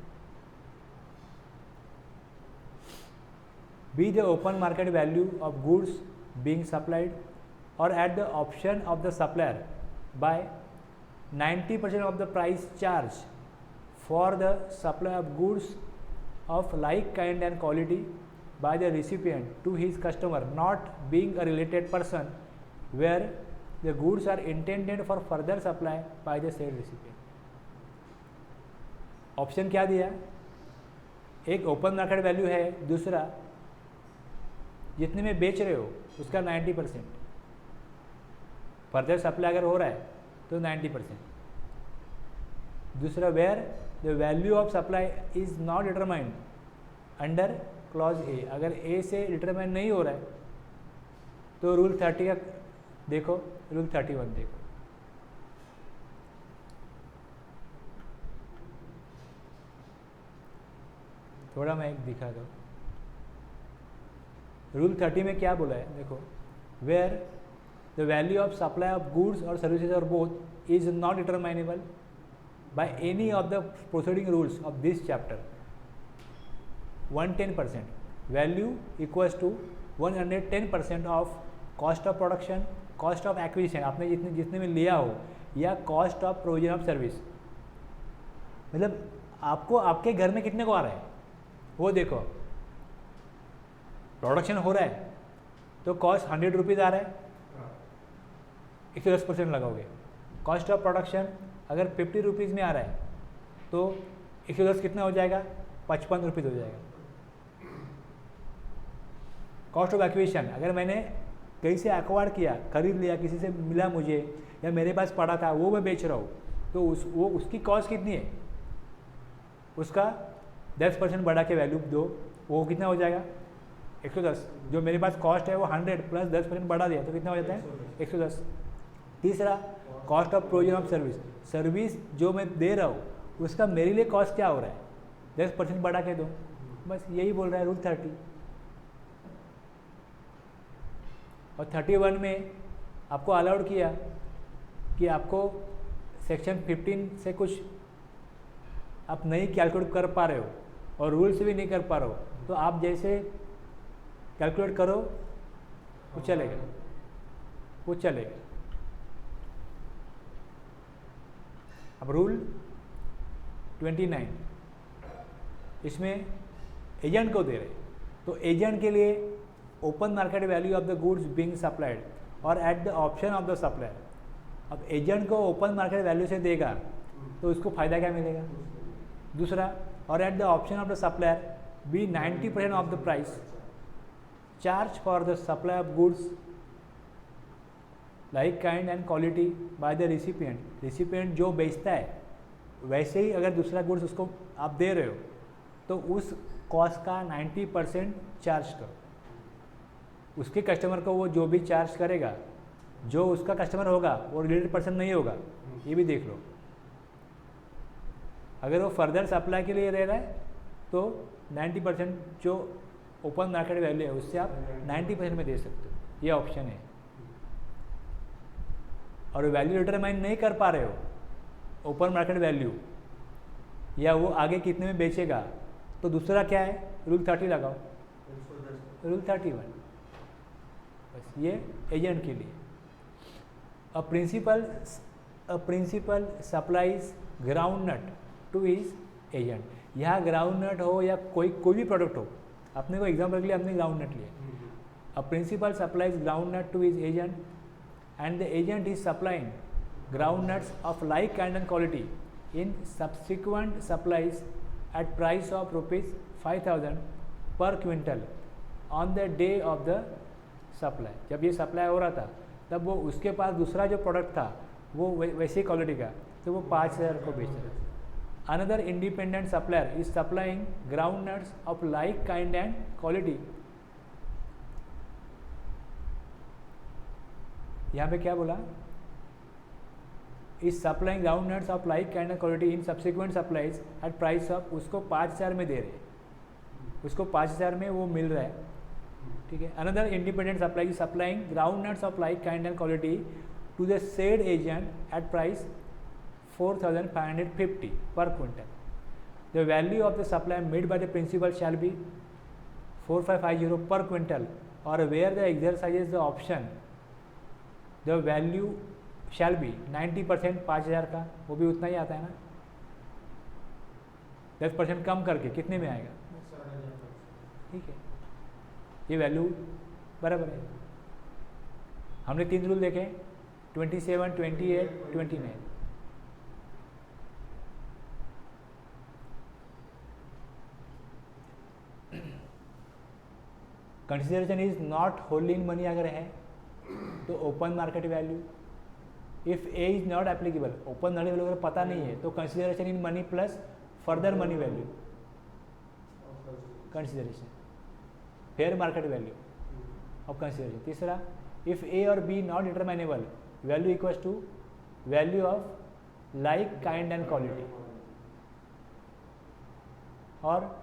be the open market value of goods being supplied or at the option of the supplier by 90% of the price charge for the supply of goods of like kind and quality by the recipient to his customer not being a related person where the goods are intended for further supply by the said recipient. Option क्या दिया? एक open market value है, दूसरा जितने में बेच रहे हो उसका 90%, फर्दर सप्लाई अगर हो रहा है तो 90%. दूसरा where the value of supply is not determined under clause A, अगर ए से डिटरमाइन नहीं हो रहा है तो रूल 30 का देखो, रूल 31 देखो. थोड़ा मैं एक दिखा दो. रूल 30 में क्या बोला है देखो, where the value of supply of goods और सर्विसेज और both is not determinable by any of the proceeding rules of this chapter. 110% value equals to 110% of cost of production, cost of acquisition, आपने जितने में लिया हो, या cost of provision of service. मतलब आपको आपके घर में कितने को आ रहा है वो देखो. प्रोडक्शन हो रहा है तो कॉस्ट 100 रुपीज़ आ रहा है, 110% लगाओगे. कॉस्ट ऑफ प्रोडक्शन अगर 50 रुपीज़ में आ रहा है तो 110 कितना हो जाएगा? 55 रुपीज़ हो जाएगा. कॉस्ट ऑफ एक्विजिशन अगर मैंने कहीं से एक्वायर किया, खरीद लिया, किसी से मिला मुझे या मेरे पास पड़ा था वो मैं बेच रहा हूँ, तो उसकी कॉस्ट कितनी है? उसका 10% बढ़ा के वैल्यू दो, वो कितना हो जाएगा? 110. जो मेरे पास कॉस्ट है वो 100 प्लस 10% बढ़ा दिया तो कितना हो जाता है? 110. तीसरा cost of provision of service, service जो मैं दे रहा हूँ उसका मेरे लिए कॉस्ट क्या हो रहा है? 10% बढ़ा के दो. बस यही बोल रहा है रूल 30. और 31 में आपको अलाउड किया कि आपको सेक्शन 15 से कुछ आप नहीं कैलकुलेट कर पा रहे हो और रूल से भी नहीं कर पा रहे हो, तो आप जैसे कैलकुलेट करो वो चलेगा, वो चलेगा. अब रूल 29 इसमें एजेंट को दे रहे, तो एजेंट के लिए open market value of the goods being supplied or at the option of the supplier. अब एजेंट को ओपन मार्केट वैल्यू से देगा तो उसको फ़ायदा क्या मिलेगा? दूसरा, or at the option of the supplier be 90% of the price charge for the supply of goods like kind and quality by the recipient. Recipient जो बेचता है वैसे ही अगर दूसरा गुड्स उसको आप दे रहे हो तो उस कॉस्ट का 90% चार्ज करो. उसके कस्टमर को वो जो भी चार्ज करेगा, जो उसका कस्टमर होगा वो रिलेटेड पर्सन नहीं होगा, ये भी देख लो. अगर वो फर्दर सप्लाई के लिए रह रहा है तो 90% जो ओपन मार्केट वैल्यू है उससे आप 90% में दे सकते हो, ये ऑप्शन है. और वैल्यू डिटरमाइन नहीं कर पा रहे हो ओपन मार्केट वैल्यू, या वो आगे कितने में बेचेगा, तो दूसरा क्या है? रूल 30 लगाओ, रूल 31. बस ये एजेंट के लिए. A principal supplies groundnut to his agent. यहाँ ग्राउंड नट हो या कोई भी प्रोडक्ट हो, अपने को एग्जाम्पल के लिए हमने ग्राउंड नट लिया. A principal supplies groundnut to his agent and the agent is supplying groundnuts of like kind and quality in subsequent supplies at price of rupees 5,000 per quintal on the day of the supply. जब ये supply हो रहा था तब वो उसके पास दूसरा जो प्रोडक्ट था वो वैसी क्वालिटी का, तो वो 5,000 को बेच रहा था. Another independent supplier is supplying groundnuts of like kind and quality. यहाँ पे क्या बोला? Is supplying ground nuts of like kind and quality in subsequent supplies at price of, उसको 5,000 में दे रहे हैं, उसको 5,000 में वो मिल रहा है, ठीक है. Another independent supply supplying ground nuts of like kind and quality to the said agent at price 4,550 per quintal. The value of the supply made by the principal shall be 4,550 per quintal, or where the exercises the option the value shall be 90%, 5,000 का वो भी उतना ही आता है ना, 10% कम करके कितने में आएगा, ठीक है. ये वैल्यू बराबर है. हमने 3 रूल देखे 27, 28, 29. Consideration is not hold in money अगर है तो open market value. If A is not applicable, open market value अगर पता नहीं है तो consideration in money plus further money value, consideration fair market value of consideration. तीसरा, if A or B not determinable, value equals to value of like kind and quality. और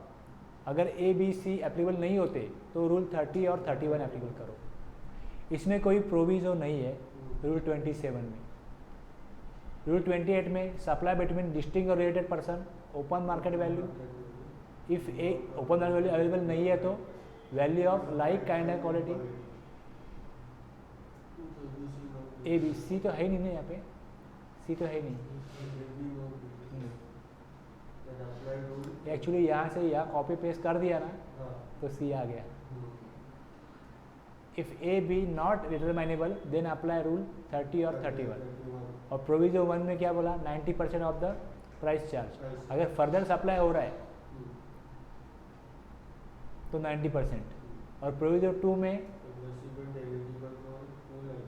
अगर ए B सी applicable नहीं होते तो रूल 30 और 31 applicable करो. इसमें कोई प्रोविजो नहीं है रूल 27 में. रूल 28 में सप्लाई बिटवीन डिस्टिंक्ट और related person, open market value. If a open market value available नहीं है तो value of like kind and quality. A B C तो है ही नहीं ना, यहाँ पे सी तो है ही नहीं. एक्चुअली यहाँ से यहाँ कॉपी पेस्ट कर दिया ना तो सी आ गया. If A B not determinable then apply rule 30 और 31. और प्रोविजो 1 में क्या बोला, 90% ऑफ द प्राइस चार्ज. अगर फर्दर सप्लाई हो रहा है तो 90%. और प्रोविजो 2 में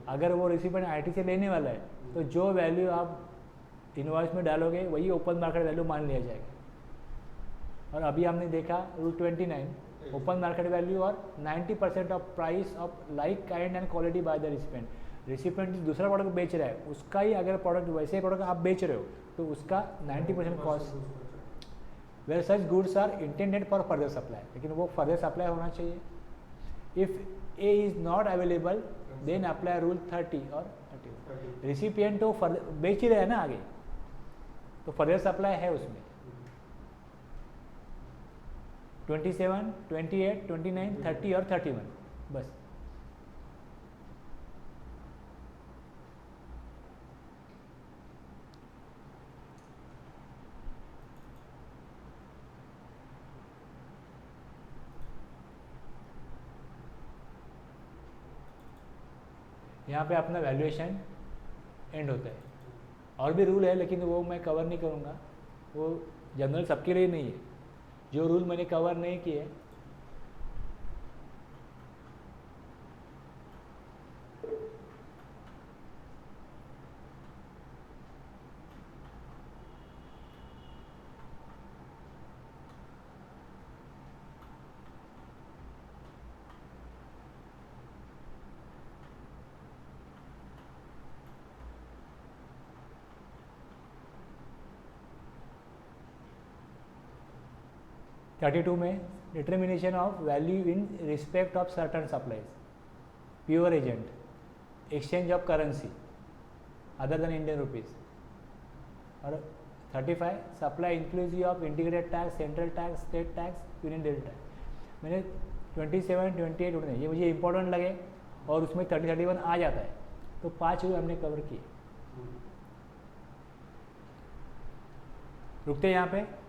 अगर वो रिसिपेंट आईटी से लेने वाला है तो जो वैल्यू आप इनवॉइस में डालोगे वही ओपन मार्केट वैल्यू मान लिया जाएगा. और अभी हमने देखा रूल 29, ओपन मार्केट वैल्यू और 90% of price of like kind and quality by the recipient. Recipient दूसरा प्रोडक्ट बेच रहा है, उसका ही अगर प्रोडक्ट वैसे प्रोडक्ट आप बेच रहे हो तो उसका 90% cost. Where such goods are intended for further supply, लेकिन वो फर्दर सप्लाई होना चाहिए. If A is not available then apply rule 30 और 31. रिसिपिएंट तो बेच ही रहे हैं ना आगे, तो फर्दर सप्लाई है उसमें. 27, 28, 29, 30 और 31 बस. यहाँ पे अपना वैल्यूएशन एंड होता है. और भी रूल है लेकिन वो मैं कवर नहीं करूँगा, वो जनरल सबके लिए नहीं है. जो रूल मैंने कवर नहीं किए 32 में determination of value in respect of certain supplies, pure agent, exchange of currency other than Indian rupees. और 35 supply inclusive of integrated tax, central tax, state tax, union डेल टैक्स. मैंने 27, 28, 29 ये मुझे इंपॉर्टेंट लगे और उसमें 30, 31 आ जाता है तो 5 रूल हमने कवर किए. रुकते हैं यहाँ पे.